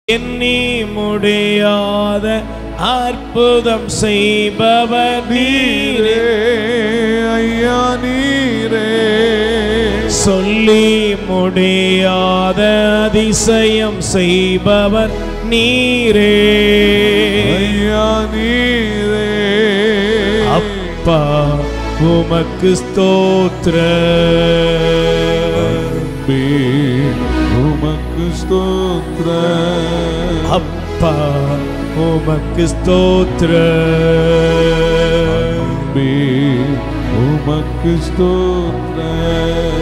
எண்ணி முடியாத அற்புதம் செய்பவர் நீரே ஐயா நீரே, சொல்லி முடியாத அதிசயம் செய்பவர் நீரே ஐயா நீரே. அப்பா உமக்கு ஸ்தோத்திரம், உமக்கு ஸ்தோத்திரம். அப்பா உமக்கு ஸ்தோத்திரம், உமக்கு ஸ்தோத்திரம்.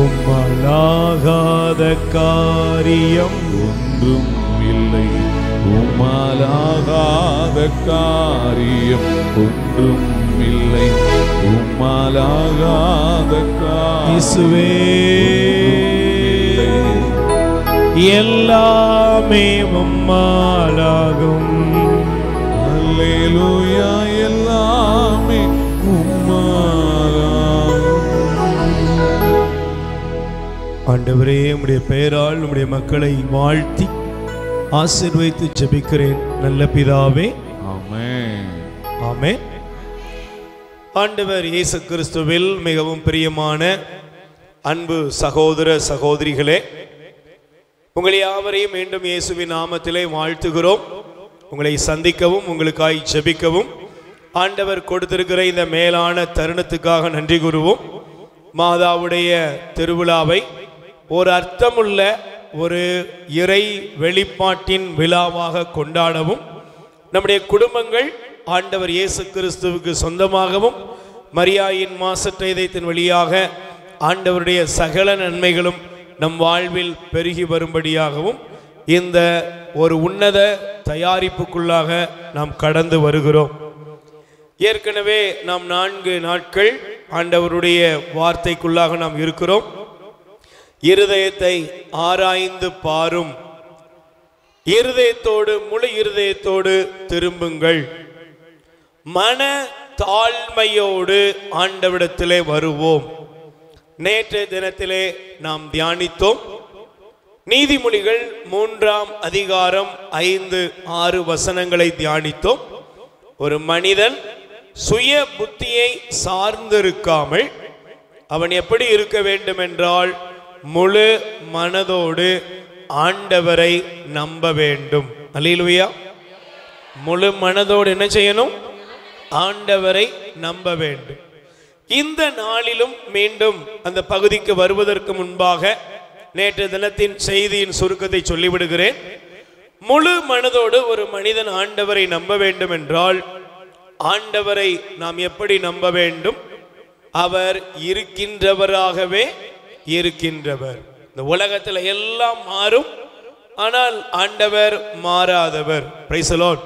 உம்மாலாகாத காரியம் ஒன்றும் இல்லை, உம்மாலாகாத காரியம் ஒன்றும் இல்லை, உம்மாலாகாத இயேசுவே எல்லாமே உம்மாலாகும். அல்லேலூயா, எல்லாமே உம்மாலாகும். ஆண்டவரே, உம்முடைய பெயரால் உம்முடைய மக்களை வாழ்த்தி ஆசீர்வதித்து ஜெபிக்கிறேன் நல்ல பிதாவே, ஆமென். ஆமென். ஆண்டவர் இயேசு கிறிஸ்துவில் மிகவும் பிரியமான அன்பு சகோதர சகோதரிகளே, உங்களை யாவரையும் மீண்டும் இயேசுவின் நாமத்திலே வாழ்த்துகிறோம். உங்களை சந்திக்கவும் உங்களுக்காய் ஜெபிக்கவும் ஆண்டவர் கொடுத்திருக்கிற இந்த மேலான தருணத்துக்காக நன்றி கூறுவோம். மாதாவுடைய திருவிழாவை ஒரு அர்த்தமுள்ள ஒரு இறை வெளிப்பாட்டின் விழாவாக கொண்டாடவும், நம்முடைய குடும்பங்கள் ஆண்டவர் இயேசு கிறிஸ்துவுக்கு சொந்தமாகவும், மரியாயின் மாசற்ற இதயத்தின் வழியாக ஆண்டவருடைய சகல நன்மைகளும் நம் வாழ்வில் பெருகி வரும்படியாகவும் இந்த ஒரு உன்னத தயாரிப்புக்குள்ளாக நாம் கடந்து வருகிறோம். ஏற்கனவே நாம் 4 நாட்கள் ஆண்டவருடைய வார்த்தைக்குள்ளாக நாம் இருக்கிறோம். இருதயத்தை ஆராய்ந்து பாரும், இருதயத்தோடு முழு இருதயத்தோடு திரும்புங்கள், மன தாழ்மையோடு ஆண்டவரிடத்திலே வருவோம். நேற்றைய தினத்திலே நாம் தியானித்தோம். நீதிமொழிகள் 3ஆம் அதிகாரம் 5-6 வசனங்களை தியானித்தோம். ஒரு மனிதன் சுய புத்தியை சார்ந்திருக்காமல் அவன் எப்படி இருக்க வேண்டும் என்றால் முழு மனதோடு ஆண்டவரை நம்ப வேண்டும். அல்லேலூயா. முழு மனதோடு என்ன செய்யணும்? ஆண்டவரை நம்ப வேண்டும். இந்த நாளிலும் மீண்டும் அந்த பகுதிக்கு வருவதற்கு முன்பாக நேற்று தினத்தின் செய்தியின் சுருக்கத்தை சொல்லிவிடுகிறேன். முழு மனதோடு ஒரு மனிதன் ஆண்டவரை நம்ப வேண்டும் என்றால் ஆண்டவரை நாம் எப்படி நம்ப வேண்டும்? அவர் இருக்கின்றவராகவே இருக்கின்றவர். இந்த உலகத்தில் எல்லாம் மாறும், ஆனால் ஆண்டவர் மாறாதவர். Price the Lord.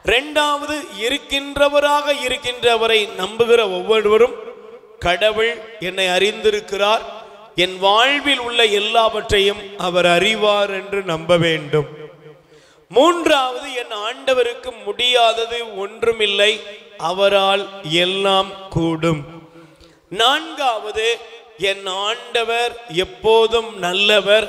இரண்டாவது, இருக்கின்றவராக இருக்கின்றவரை நம்புகிற ஒவ்வொருவரும் கடவுள் என்னை அறிந்திருக்கிறார், என் வாழ்வில் உள்ள எல்லாவற்றையும் அவர் அறிவார் என்று நம்ப வேண்டும். மூன்றாவது, என் ஆண்டவருக்கு முடியாதது ஒன்றுமில்லை, அவரால் எல்லாம் கூடும். நான்காவது, என் ஆண்டவர் எப்போதும் நல்லவர்,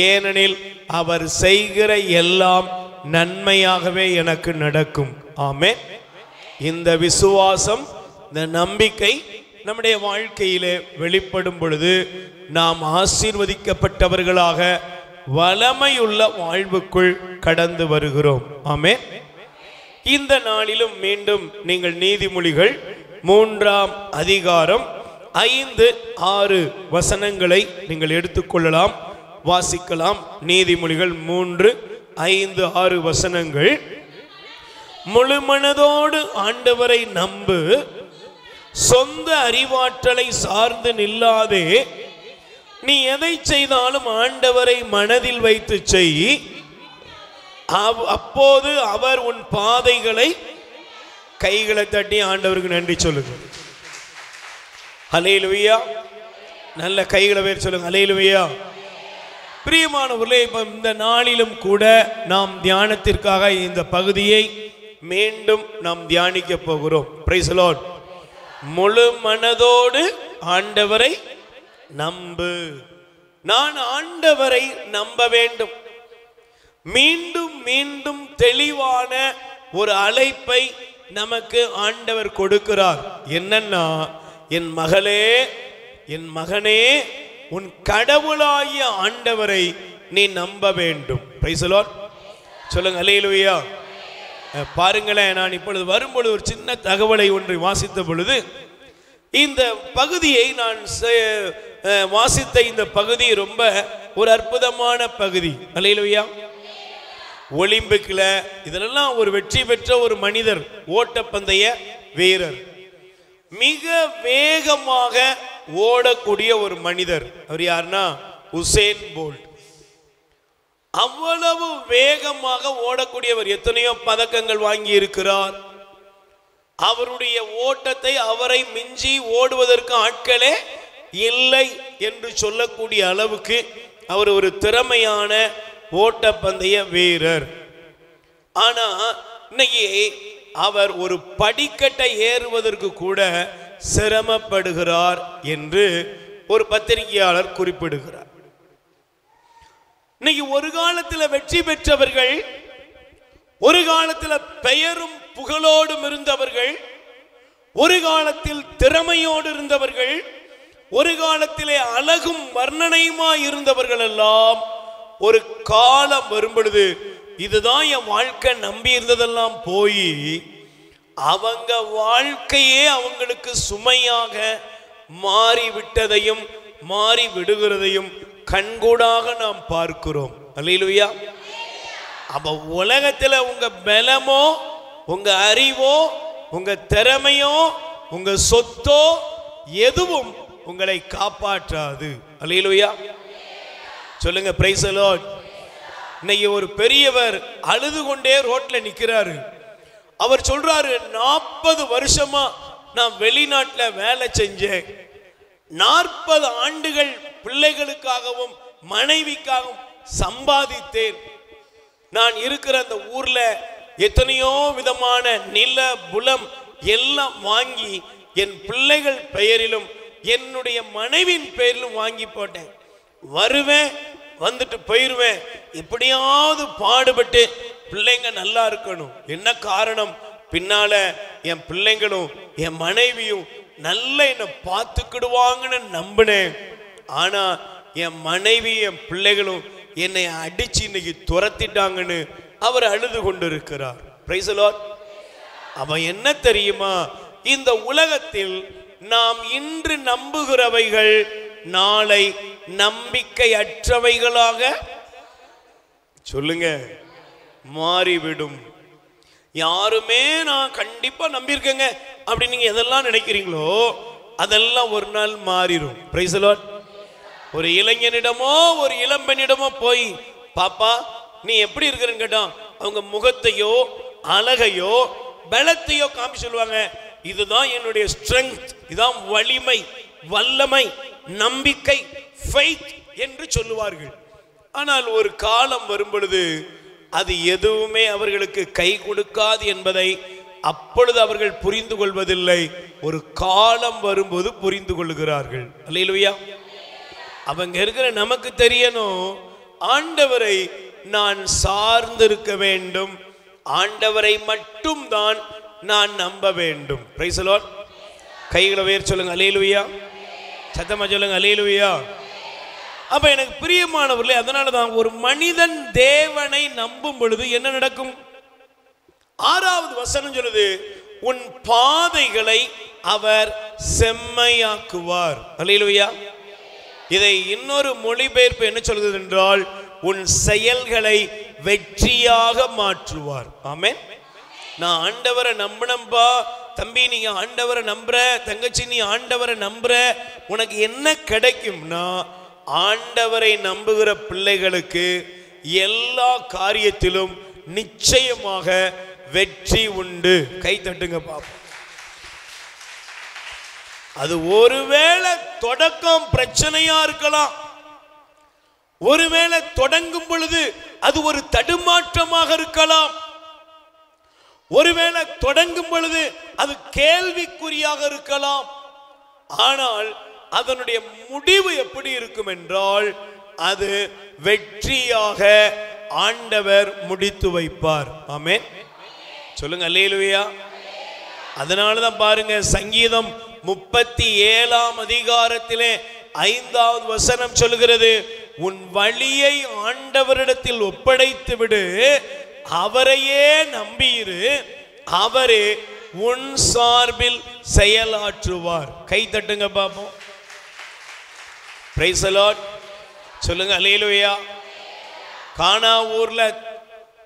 ஏனெனில் அவர் செய்கிற எல்லாம் நன்மையாகவே எனக்கு நடக்கும். ஆமென். இந்த விசுவாசம், இந்த நம்பிக்கை நம்முடைய வாழ்க்கையிலே வெளிப்படும் பொழுது நாம் ஆசீர்வதிக்கப்பட்டவர்களாக வளமையுள்ள வாழ்வுக்குள் கடந்து வருகிறோம். ஆமென். இந்த நாளிலும் மீண்டும் நீங்கள் நீதிமொழிகள் 3ஆம் அதிகாரம் 5-6 வசனங்களை நீங்கள் எடுத்துக்கொள்ளலாம், வாசிக்கலாம். நீதிமொழிகள் 3-5-6 வசனங்கள். முழு மனதோடு ஆண்டவரை நம்பு, சொந்த அறிவாற்றலை சார்ந்து நில்லாதே, நீ எதை செய்தாலும் ஆண்டவரை மனதில் வைத்து செய், அப்போது அவர் உன் பாதைகளை, கைகளை தட்டி ஆண்டவருக்கு நன்றி சொல்லுங்க. அல்லேலூயா. நல்ல கைகளை வேறு சொல்லுங்க. அல்லேலூயா. பிரியமானவர்களே, இந்த நாளிலும் கூட நாம் தியானத்திற்காக இந்த பகுதியை மீண்டும் நாம் தியானிக்க போகிறோம். Price the Lord. முழு மனதோடு ஆண்டவரை நம்பு. நான் ஆண்டவரை நம்ப வேண்டும். மீண்டும் மீண்டும் தெளிவான ஒரு அழைப்பை நமக்கு ஆண்டவர் கொடுக்கிறார். என்னன்னா, என் மகளே, என் மகனே, உன் கடவுளாகிய ஆண்டவரை நீ நம்ப வேண்டும். Price the Lord. சொல்லுங்க அல்லேலூயா. பாருங்களேன், நான் இப்பொழுது வரும்பொழுது ஒரு சின்ன தகவலை ஒன்றை வாசித்த பொழுது, இந்த பகுதியை நான் வாசித்த இந்த பகுதி ரொம்ப ஒரு அற்புதமான பகுதி. அல்லேலூயா. ஒலிம்பிக்ல இதெல்லாம் ஒரு வெற்றி பெற்ற ஒரு மனிதர், ஓட்டப்பந்தய வீரர், மிக வேகமாக ஓடக்கூடிய ஒரு மனிதர். அவர் யாருன்னா உசேன் போல்ட். அவ்வளவு வேகமாக ஓடக்கூடியவர். எத்தனையோ பதக்கங்கள் வாங்கி இருக்கிறார். அவருடைய ஓட்டத்தை அவரை மிஞ்சி ஓடுவதற்கு ஆட்களே இல்லை என்று சொல்லக்கூடிய அளவுக்கு அவர் ஒரு திறமையான ஓட்டப்பந்தய வீரர். ஆனா இன்னைக்கு அவர் ஒரு படிக்கட்டை ஏறுவதற்கு கூட சிரமப்படுகிறார் என்று ஒரு பத்திரிகையாளர் குறிப்பிடுகிறார். இன்னைக்கு ஒரு காலத்தில் வெற்றி பெற்றவர்கள், ஒரு காலத்தில் பெயரும் புகழோடும் இருந்தவர்கள், ஒரு காலத்தில் திறமையோடு இருந்தவர்கள், ஒரு காலத்திலே அழகும் வர்ணனையுமாய் இருந்தவர்கள் எல்லாம் ஒரு காலம் வரும் பொழுது இதுதான் என் வாழ்க்கை நம்பி இருந்ததெல்லாம் போய் அவங்க வாழ்க்கையே அவங்களுக்கு சுமையாக மாறிவிட்டதையும் மாறி விடுகிறதையும் கண்கூடாக நாம் பார்க்கிறோம். அல்லேலூயா. அப்ப உலகத்துல உங்க பலமோ, உங்க அறிவோ, உங்க திறமையோ, உங்க சொத்தோ எதுவும் உங்களை காப்பாற்றாது. அல்லேலூயா. சொல்லுங்க பிரைஸ் தி லார்ட். இன்னைக்கு ஒரு பெரியவர் அழுது கொண்டே ரோட்ல நிக்கிறாரு. அவர் சொல்றாரு, 40 வருஷமா நான் வெளிநாட்டுல வேலை செஞ்சேன். 40 ஆண்டுகள் பிள்ளைகளுக்காகவும் மனைவிக்காகவும் சம்பாதித்தேன். நான் இருக்கிற அந்த ஊர்ல எத்தனையோ விதமான நில புலம் எல்லாம் வாங்கி என் பிள்ளைகள் பெயரிலும் என்னுடைய மனைவியின் பெயரிலும் வாங்கி போட்டேன். வருவேன், வந்துட்டு போயிருவேன். எப்படியாவது பாடுபட்டு பிள்ளைங்க நல்லா இருக்கணும். என்ன காரணம்? பின்னால என் பிள்ளைங்களும் என் மனைவியும் நல்ல என்னை பார்த்துக்கிடுவாங்கன்னு நம்பினேன். ஆனா என் மனைவி என் பிள்ளைகளும் என்னை அடிச்சு இன்னைக்கு துரத்திட்டாங்கன்னு அவர் அழுது கொண்டு இருக்கிறார். Price the Lord. அவன் என்ன தெரியுமா, இந்த உலகத்தில் நாம் இன்று நம்புகிறவைகள் நாளை நம்பிக்கையற்றவைகளாக சொல்லுங்க மாறிவிடும். யாருமே நான் கண்டிப்பா நம்பியிருக்கேங்க அப்படின்னு நீங்க எதெல்லாம் நினைக்கிறீங்களோ அதெல்லாம் ஒரு நாள் மாறிடும். Price the Lord. ஒரு இளைஞனிடமோ ஒரு இளம்பெண்ணிடமோ போய், பாப்பா நீ எப்படி இருக்கிறன்னு கேட்டா அவங்க முகத்தையோ அழகையோ பலத்தையோ காமி சொல்லுவாங்க. இதுதான் என்னுடைய ஸ்ட்ரெங்த், இதுதான் வலிமை, வல்லமை, நம்பிக்கை, ஃபெய்த் என்று சொல்லுவார்கள். ஆனால் ஒரு காலம் வரும் பொழுது அது எதுவுமே அவர்களுக்கு கை கொடுக்காது என்பதை அப்பொழுது அவர்கள் புரிந்து கொள்வதில்லை. ஒரு காலம் வரும்போது புரிந்து கொள்கிறார்கள். அல்லேலூயா. அவங்க இருக்கிற நமக்கு தெரியணும், ஆண்டவரை நான் சார்ந்திருக்க வேண்டும், ஆண்டவரை மட்டும் தான் நான் நம்ப வேண்டும். Price the Lord. கைகளை உயர்த்தி சொல்லுங்க அல்லேலூயா. சத்தமா சொல்லுங்க அல்லேலூயா. அப்ப எனக்கு பிரியமானவர்களே, அதனால தான் ஒரு மனிதன் தேவனை நம்பும் பொழுது என்ன நடக்கும்? 6வது வசனம் சொல்லுது, உன் பாதைகளை அவர் செம்மையாக்குவார். அல்லேலூயா. இதை இன்னொரு மொழிபெயர்ப்பு என்ன சொல்கிறது என்றால், உன் செயல்களை வெற்றியாக மாற்றுவார். ஆமென். நான் ஆண்டவரை நம்பினம்பா தம்பி, நீ ஆண்டவரை நம்புற, தங்கச்சி நீ ஆண்டவரை நம்புற, உனக்கு என்ன கிடைக்கும்னா, ஆண்டவரை நம்புகிற பிள்ளைகளுக்கு எல்லா காரியத்திலும் நிச்சயமாக வெற்றி உண்டு. கை தட்டுங்க பாப்போம். அது ஒருவேளை தொடக்கம் பிரச்சனையா இருக்கலாம், ஒருவேளை தொடங்கும் பொழுது அது ஒரு தடுமாற்றமாக இருக்கலாம், ஒருவேளை தொடங்கும் பொழுது அது கேள்விக்குறியாக இருக்கலாம். ஆனால் அதனுடைய முடிவு எப்படி இருக்கும் என்றால் அது வெற்றியாக ஆண்டவர் முடித்து வைப்பார். ஆமென். சொல்லுங்க அல்லேலூயா. அதனாலதான் பாருங்க, சங்கீதம் 37ஆம் அதிகாரத்திலே 5வது வசனம் சொல்கிறது, உன் வழியை ஆண்டவரிடத்தில் ஒப்படைத்து விடு, அவரையே நம்பியிரு, அவரே உன் சார்பில் செயலாற்றுவார். கை தட்டுங்க பாப்போம். Price the Lord. சொல்லுங்க அல்லேலூயா. கானா ஊர்ல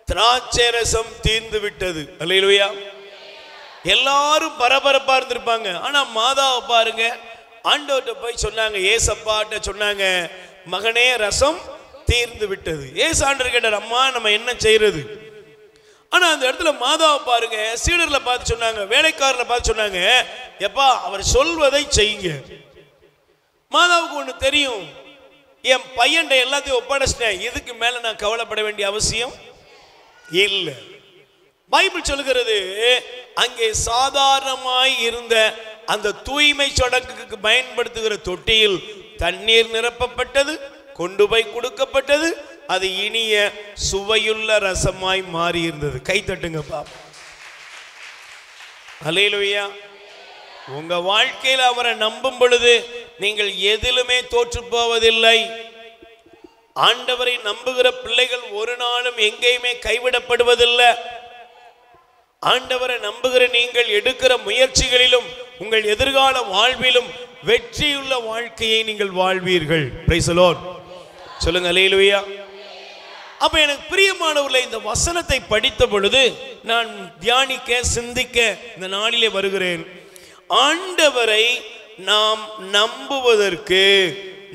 திராட்சை ரசம் தீர்ந்து விட்டது. அல்லேலூயா. எல்லாரும் பரபரப்பா இருந்திருப்பாங்க. ஆனா மாதாவை பாருங்க, ஆண்டவர்கிட்ட போய் சொன்னாங்க, ஏசப்பாட்ட சொன்னாங்க, மகனே ரசம் தீர்ந்து விட்டது. ஏசு ஆண்டவர் கேட்டார், அம்மா நம்ம என்ன செய்யறது? ஆனா அந்த இடத்துல மாதாவை பாருங்க, சீடர்ல பார்த்து சொன்னாங்க, வேலைக்காரர்ல பார்த்து சொன்னாங்க, எப்பா அவர் சொல்வதை செய்யுங்க. மாதாவுக்கு ஒண்ணு தெரியும், என் பையன் எல்லாத்தையும் ஒப்படைச்சிட்டேன், இதுக்கு மேல நான் கவலைப்பட வேண்டிய அவசியம் இல்லை. பைபிள் சொல்கிறது, அங்கே சாதாரணமாய் இருந்த அந்த தூய்மை சடங்குக்கு பயன்படுத்துகிற தொட்டியில் தண்ணீர் நிரப்பப்பட்டது, கொண்டு போய் கொடுக்கப்பட்டது, அது இனிய சுவையுள்ள ரசமாய் மாறி இருந்தது. கை தட்டுங்க பாப்பா. அல்லேலூயா. உங்க வாழ்க்கையில் அவரை நம்பும் பொழுது நீங்கள் எதிலுமே தோற்று போவதில்லை. ஆண்டவரை நம்புகிற பிள்ளைகள் ஒரு நாளும் எங்கேயுமே கைவிடப்படுவதில்லை. ஆண்டவரை நம்புகிற நீங்கள் எடுக்கிற முயற்சிகளிலும் உங்கள் எதிர்கால வாழ்விலும் வெற்றியுள்ள வாழ்க்கையை நீங்கள் வாழ்வீர்கள். Price the Lord. சொல்லுங்க அல்லேலூயா. அப்ப எனக்கு பிரியமானவர்களே, இந்த வசனத்தை படித்த பொழுது நான் தியானிக்க சிந்திக்க இந்த நாளிலே வருகிறேன். ஆண்டவரை நாம் நம்புவதற்கு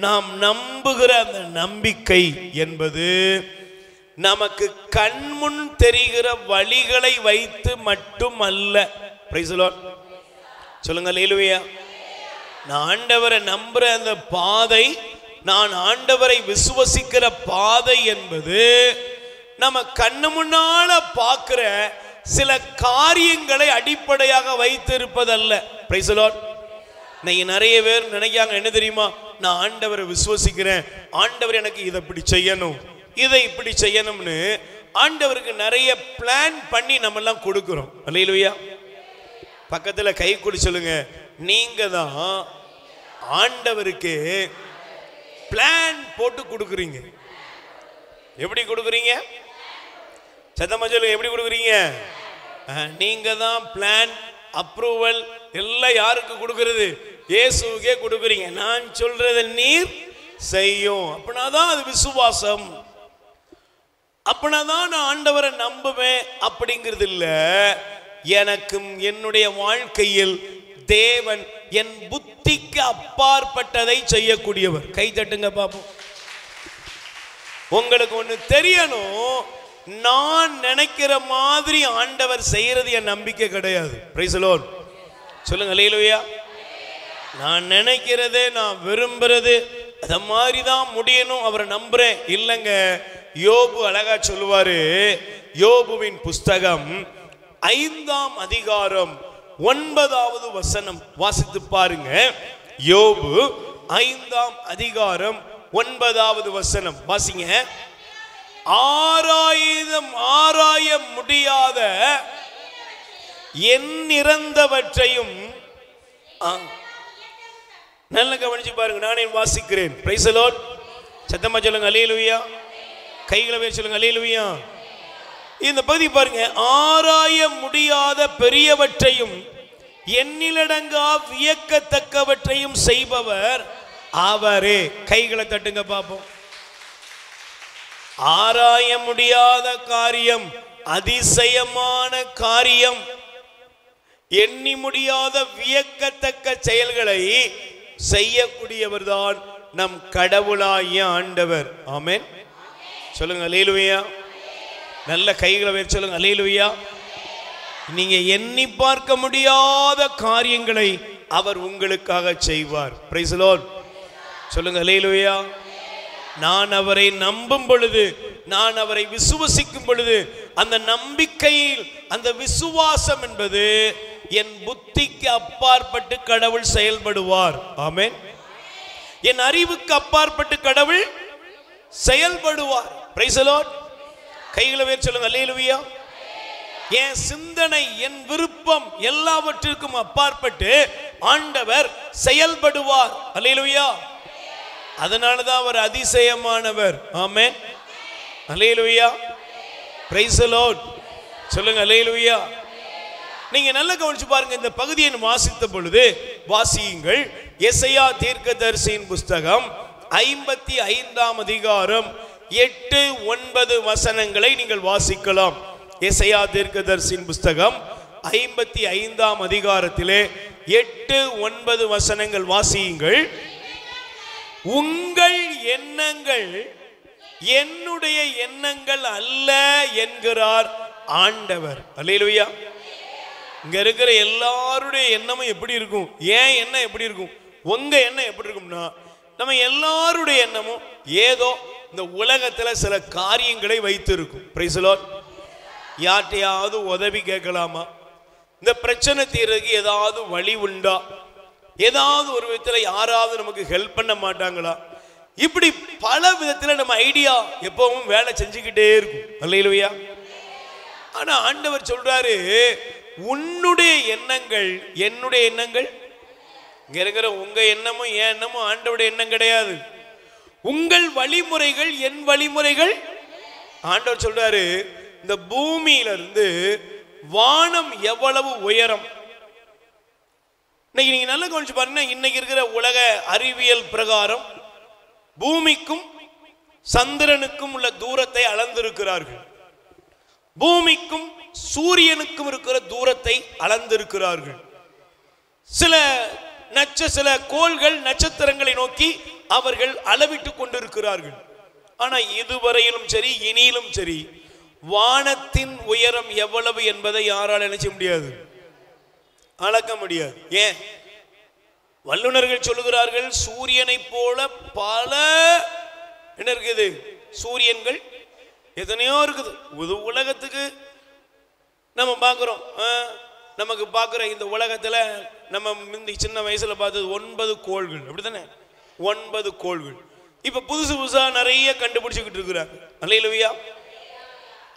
நாம் நம்புகிற அந்த நம்பிக்கை என்பது நமக்கு கண்முன் தெரிகிற வழிகளை வைத்து மட்டும் அல்ல. Price the Lord. சொல்லுங்க அல்லேலூயா. நான் ஆண்டவரை நம்புற அந்த பாதை, நான் ஆண்டவரை விசுவசிக்கிற பாதை என்பது நம்ம கண்ணு முன்னால பார்க்கிற சில காரியங்களை அடிப்படையாக வைத்து இருப்பதல்ல. Price the Lord. இன்னைக்கு நிறைய பேர் நினைக்காங்க, என்ன தெரியுமா, நான் ஆண்டவரை விசுவசிக்கிறேன், ஆண்டவர் எனக்கு இதை இப்படி செய்யணும், இதை இப்படி செய்யணும்னு ஆண்டவருக்கு நிறைய பிளான் பண்ணி நம்ம எல்லாம் கொடுக்கிறோம். அல்லேலூயா. பக்கத்துல கை கொடு சொல்லுங்க, நீங்க தான் ஆண்டவருக்கு பிளான் போட்டு கொடுக்குறீங்க. எப்படி கொடுக்குறீங்க? சத்தமா சொல்லுங்க, எப்படி கொடுக்குறீங்க? நீங்க தான் பிளான், அப்ரூவல் எல்லாம் யாருக்கு கொடுக்கிறது? இயேசுவுக்கே கொடுக்குறீங்க. நான் சொல்றதை நீர் செய்யும், அப்படின்னாதான் அது விசுவாசம், அப்படின்னாதான் நான் ஆண்டவரை நம்புவேன் அப்படிங்கிறது இல்ல. எனக்கும் என்னுடைய வாழ்க்கையில் தேவன் என் புத்திக்கு அப்பாற்பட்டதை செய்யக்கூடியவர். கை தட்டுங்க பாப்போம். உங்களுக்கு ஒண்ணு தெரியணும், நான் நினைக்கிற மாதிரி ஆண்டவர் செய்யறது என் நம்பிக்கை கிடையாது. Price the Lord. சொல்லுங்க அல்லேலூயா. நான் நினைக்கிறது, நான் விரும்புறது அத மாதிரி தான் முடியணும் அவரை நம்புறேன் இல்லைங்க. யோபு அழகா சொல்லுவாரு, யோபுவின் புஸ்தகம் 5ஆம் அதிகாரம் 9வது வசனம் வாசித்து பாருங்க. யோபு 5ஆம் அதிகாரம் 9வது வசனம் வாசிங்க. ஆராய முடியாத எண்ணிறந்தவற்றையும், நல்ல கவனிச்சு பாருங்க, நானே வாசிக்கிறேன். Price the Lord. சத்தமா சொல்லுங்க அல்லேலூயா. கைகளை வேறு சொல்லுங்க அல்லேலூயா. இந்த பகுதி பாருங்க, ஆராய முடியாத பெரியவற்றையும் எண்ணிலடங்கா வியக்கத்தக்கவற்றையும் செய்பவர் அவரே. கைகளை தட்டுங்க பாப்போம். ஆராய முடியாத காரியம், அதிசயமான காரியம், எண்ணி முடியாத வியக்கத்தக்க செயல்களை செய்யக்கூடியவர் தான் நம் கடவுளாகிய ஆண்டவர். ஆமென். சொல்லுங்க அல்லேலூயா. நல்ல கைகளை வேறு சொல்லுங்க அல்லேலூயா. நீங்க எண்ணி பார்க்க முடியாத காரியங்களை அவர் உங்களுக்காக செய்வார். Price the Lord. சொல்லுங்க அல்லேலூயா. நான் அவரை நம்பும் பொழுது, நான் அவரை விசுவசிக்கும் பொழுது, அந்த நம்பிக்கையில் அந்த விசுவாசம் என்பது என் புத்திக்கு அப்பாற்பட்டு கடவுள் செயல்படுவார். ஆமென். என் அறிவுக்கு அப்பாற்பட்டு கடவுள் செயல்படுவார். Price the Lord. கைகளை வேறு சொல்லுங்க அல்லேலூயா. என் சிந்தனை, என் விருப்பம் எல்லாவற்றிற்கும் அப்பாற்பட்டு ஆண்டவர் செயல்படுவார். அல்லேலூயா. அதனாலதான் அவர் அதிசயமானவர். ஆமென். அல்லேலூயா. Praise the Lord. சொல்லுங்க அல்லேலூயா. நீங்க நல்லா கவனிச்சு பாருங்க. இந்த பகுதியை வாசித்த பொழுது வாசியுங்கள். எசையா தீர்க்கதரிசியின் புஸ்தகம் 55ஆம் அதிகாரம் 8-9 வசனங்களை நீங்கள் வாசிக்கலாம். எசையா தீர்க்கதரிசியின் புஸ்தகம் 55ஆம் அதிகாரத்திலே 8-9 வசனங்கள் வாசியுங்கள். உங்கள் எண்ணங்கள் என்னுடைய எண்ணங்கள் அல்ல என்கிறார் ஆண்டவர். அல்லேலூயா. இங்க இருக்கிற எல்லாருடைய எண்ணமும் எப்படி இருக்கும்? ஏன் எண்ணம் எப்படி இருக்கும்? உங்க எண்ணம் எப்படி இருக்கும்னா, நம்ம எல்லாருடைய எண்ணமும் ஏதோ இந்த உலகத்துல சில காரியங்களை வைத்து இருக்கும். Praise the Lord. யார்ட்டையாவது உதவி கேட்கலாமா? இந்த பிரச்சனை தீர்றதுக்கு ஏதாவது வழி உண்டா? ஏதாவது ஒரு விதத்தில் யாராவது நமக்கு ஹெல்ப் பண்ண மாட்டாங்களா? இப்படி பல விதத்தில் நம்ம ஐடியா எப்பவும் வேலை செஞ்சுக்கிட்டே இருக்கும். அல்லேலூயா. ஆனா ஆண்டவர் சொல்றாரு, உன்னுடைய எண்ணங்கள் என்னுடைய எண்ணங்கள். இங்க இருக்கிற உங்க எண்ணமும் என் எண்ணமும் ஆண்டவருடைய எண்ணம் கிடையாது. உங்கள் வழிமுறைகள் என் வழிமுறைகள். ஆண்டவர் சொல்றாரு, இந்த பூமியிலிருந்து வானம் எவ்வளவு உயரம். இன்னைக்கு நீங்க நல்லா கவனிச்சு பாருங்க. இன்னைக்கு இருக்கிற உலக அறிவியல் பிரகாரம் பூமிக்கும் சந்திரனுக்கும் உள்ள தூரத்தை அளந்திருக்கிறார்கள். பூமிக்கும் சூரியனுக்கும் இருக்கிற தூரத்தை அளந்திருக்கிறார்கள். சில கோள்கள் நட்சத்திரங்களை நோக்கி அவர்கள் அளவிட்டு கொண்டிருக்கிறார்கள். ஆனா இதுவரையிலும் சரி இனியிலும் சரி வானத்தின் உயரம் எவ்வளவு என்பதை யாரால் நினைச்ச முடியாது, அளக்க முடியாது. ஏன்? வல்லுநர்கள் சொல்லுகிறார்கள், சூரியனை போல பல என்ன இருக்குது, சூரியன்கள் எத்தனையோ இருக்குது. உலகத்துக்கு நம்ம பார்க்குறோம். நமக்கு பார்க்குற இந்த உலகத்தில் நம்ம முந்தி சின்ன வயசுல பார்த்தது 9 கோள்கள், அப்படித்தானே? 9 கோள்கள். இப்ப புதுசா நிறைய கண்டுபிடிச்சுக்கிட்டு இருக்கிறாங்க. அல்லேலூயா.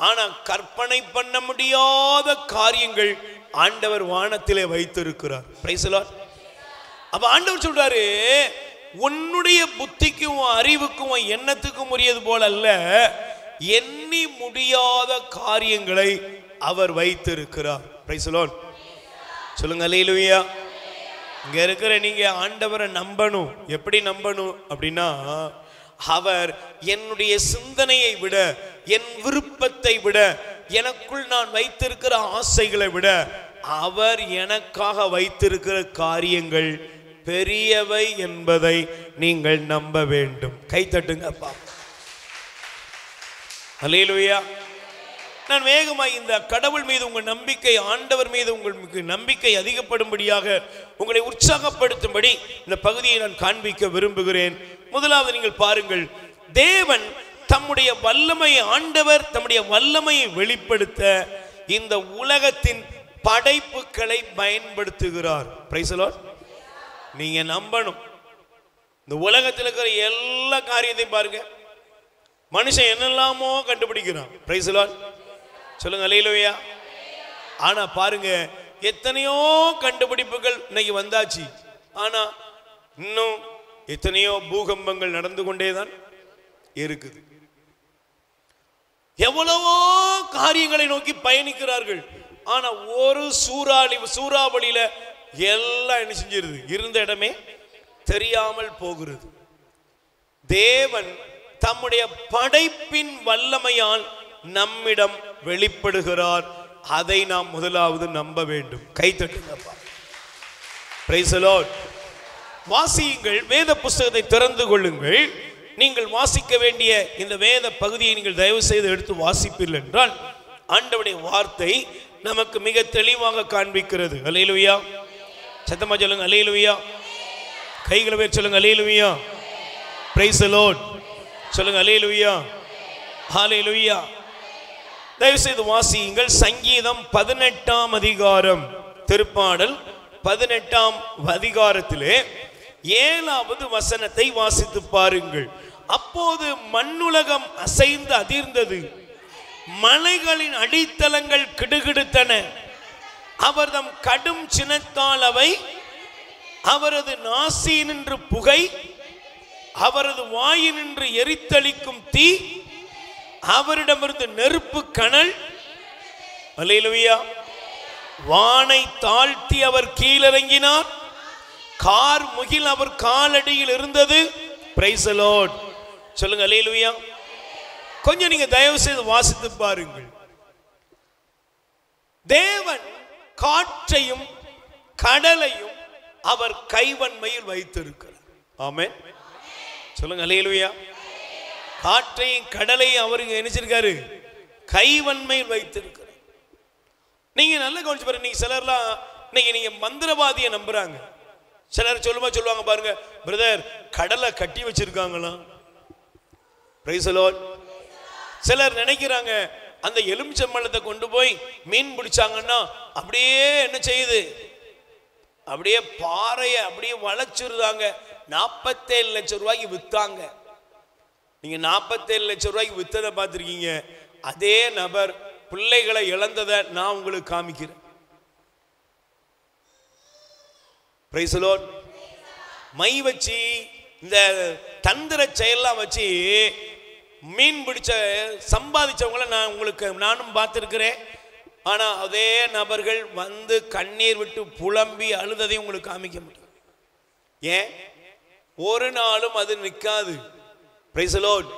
ஆனா கற்பனை பண்ண முடியாத காரியங்கள் ஆண்டவர் வானத்திலே வைத்திருக்கிறார். Price the Lord. அப்ப ஆண்டவர் சொல்றாரு, உன்னுடைய புத்திக்கும் அறிவுக்கும் எண்ணத்துக்கும் உரியது போல அல்ல, எண்ணி முடியாத காரியங்களை அவர் வைத்திருக்கிறார். Price the Lord. சொல்லுங்க அல்லேலூயா. இங்க இருக்கிற நீங்க ஆண்டவரை நம்பணும். எப்படி நம்பணும் அப்படின்னா, அவர் என்னுடைய சிந்தனையை விட, என் விருப்பத்தை விட, எனக்குள் நான் வைத்திருக்கிற ஆசைகளை விட அவர் எனக்காக வைத்திருக்கிற காரியங்கள் பெரியவை என்பதை நீங்கள் நம்ப வேண்டும். கை தட்டுங்கப்பா. அல்லேலூயா. நான் வேகமாய் இந்த கடவுள் மீது உங்கள் நம்பிக்கை, ஆண்டவர் மீது உங்களுக்கு நம்பிக்கை அதிகப்படும்படியாக உங்களை உற்சாகப்படுத்தும்படி இந்த பகுதியை நான் காண்பிக்க விரும்புகிறேன். முதலாவது நீங்கள் பாருங்கள், தேவன் தம்முடைய வல்லமையை, ஆண்டவர் தம்முடைய வல்லமையை வெளிப்படுத்த இந்த உலகத்தின் படைப்புகளை பயன்படுத்துகிறார். Price the lord. நீங்க நம்பணும். இந்த உலகத்தில் இருக்கிற எல்லா காரியத்தையும் பாருங்க, மனுஷன் என்னெல்லாமோ கண்டுபிடிக்கிறான். Price the Lord. சொல்லுங்க அல்லேலூயா. ஆனா பாருங்க, எத்தனையோ கண்டுபிடிப்புகள் இன்னைக்கு வந்தாச்சு. ஆனா இன்னும் எத்தனையோ பூகம்பங்கள் நடந்து கொண்டேதான் இருக்குது. எவ்வளவோ காரியங்களை நோக்கி பயணிக்கிறார்கள். ஆனா ஒரு சூறாவளியில எல்லாம் என்ன செஞ்சிருது, இருந்த இடமே தெரியாமல் போகிறது. தேவன் தம்முடைய படைப்பின் வல்லமையால் நம்மிடம் வெளிப்படுகிறார். அதை நாம் முதலாவது நம்ப வேண்டும். கை தட்டுங்கப்பா. Praise the Lord. வாசியுங்கள், வேத புஸ்தகத்தை திறந்து கொள்ளுங்கள். நீங்கள் வாசிக்க வேண்டிய இந்த வேத பகுதியை நீங்கள் தயவு செய்து எடுத்து வாசிப்பீர்கள் என்றால் ஆண்டவருடைய வார்த்தை நமக்கு மிக தெளிவாக காண்பிக்கிறது. அல்லேலூயா. சத்தமா சொல்லுங்க அல்லேலூயா. கைகளை வேறு சொல்லுங்க அல்லேலூயா. Praise the Lord. சொல்லுங்க அல்லேலூயா. ஹல்லேலூயா. தயவு செய்து வாசியுங்கள். சங்கீதம் 18ஆம் அதிகாரம், திருப்பாடல் 18ஆம் அதிகாரத்திலே 7வது வசனத்தை வாசித்து பாருங்கள். அப்போது மண்ணுலகம் அசைந்து அதிர்ந்தது, மலைகளின் அடித்தளங்கள் கிடுகிடுத்தன. அவர் தம் கடும் சினத்தால் அவை, அவரது நாசியினின்று புகை, அவரது வாயினின்று எரித்தளிக்கும் தீ, அவரிடமிருந்து நெருப்பு கனல். அல்லேலூயா. வானை தாழ்த்தி அவர் கீழிறங்கினார், கார் முகில் அவர் காலடியில் இருந்தது. Price the Lord. சொல்லுங்க அல்லேலூயா. கொஞ்சம் நீங்க தயவு செய்து வாசித்து பாருங்கள். தேவன் காற்றையும் கடலையும் அவர் கைவன்மையில் வைத்திருக்கிறார். ஆமென். சொல்லுங்க அல்லேலூயா. காற்றையும் கடலையும் அவருக்கு நினைச்சிருக்காரு, கைவன்மையில் வைத்திருக்கிறார். நீங்க நல்ல கவனிச்சு பாருங்க. நீங்க சிலர்லாம் இன்னைக்கு நீங்க மந்திரவாதியை நம்புறாங்க. சிலர் சொல்லுவாங்க பாருங்க, பிரதர் கடலை கட்டி வச்சிருக்காங்களா. Praise the Lord. சிலர் நினைக்கிறாங்க அந்த எலுமிச்சம்பழத்தை கொண்டு போய் மீன் பிடிச்சாங்கன்னா அப்படியே என்ன செய்யுது, அப்படியே பாறையை அப்படியே வளைச்சிருந்தாங்க. 47 லட்சம் ரூபாய்க்கு வித்தாங்க. நீங்க 47 லட்சம் ரூபாய்க்கு வித்ததை பார்த்துருக்கீங்க. அதே நபர் பிள்ளைகளை இழந்ததை நான் உங்களுக்கு காமிக்கிறேன். Price the Lord. மை வச்சு இந்த தந்திர செயலாம் வச்சு மீன் பிடிச்ச சம்பாதிச்சவங்கள நானும் பார்த்துருக்கிறேன். ஆனா அதே நபர்கள் வந்து கண்ணீர் விட்டு புலம்பி அழுததையும் உங்களுக்கு காமிக்க முடியும். ஏன்? ஒரு நாளும் அது நிற்காது. Price the Lord.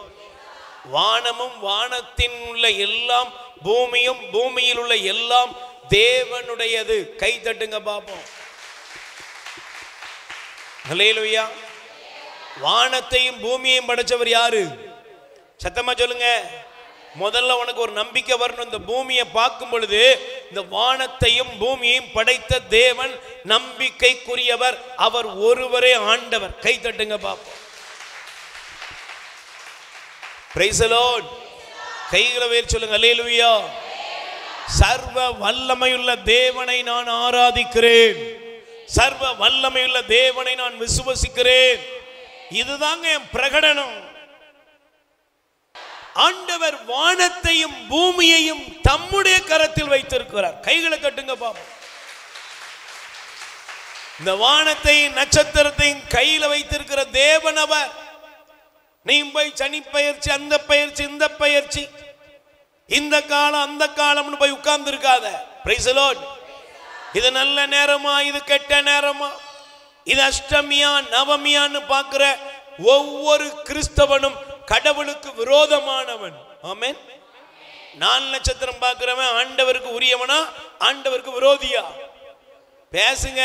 வானமும் வானத்தின் உள்ள எல்லாம், பூமியும் பூமியில் உள்ள எல்லாம் தேவனுடையது. கை தட்டுங்க பாப்போம். அல்லேலூயா. வானத்தையும் பூமியையும் படைச்சவர் யாரு? சத்தமா சொல்லுங்க. முதல்ல உனக்கு ஒரு நம்பிக்கை வரணும். இந்த பூமியை பார்க்கும் பொழுது இந்த வானத்தையும் பூமியையும் படைத்த தேவன் நம்பிக்கைக்குரியவர். அவர் ஒருவரே ஆண்டவர். கை தட்டுங்க பாப்போம். Price the Lord. கைகளை உயர்த்தி சொல்லுங்க அல்லேலூயா. சர்வ வல்லமையுள்ள தேவனை நான் ஆராதிக்கிறேன். சர்வ வல்லமையுள்ள தேவனை நான் விசுவசிக்கிறேன். இதுதாங்க என் பிரகடனம். ஆண்டவர் வானத்தையும் பூமியையும் தம்முடைய கரத்தில் வைத்திருக்கிறார். கைகளை கட்டுங்க பாப்போம். இந்த வானத்தையும் நட்சத்திரத்தையும் கையில வைத்திருக்கிற தேவன் அவர். நீ போய் சனி பயிற்சி, அந்த பயிற்சி, இந்த பயிற்சி, இந்த காலம் அந்த காலம்னு போய் உட்கார்ந்து இருக்காத. Price the Lord. இது நல்ல நேரமா, இது கெட்ட நேரமா, இது அஷ்டமியா நவமியான்னு பார்க்கிற ஒவ்வொரு கிறிஸ்தவனும் கடவுளுக்கு விரோதமானவன். ஆமென். 4 நட்சத்திரம் பார்க்கிறவன் ஆண்டவருக்கு உரியவனா, ஆண்டவருக்கு விரோதியா? பேசுங்க.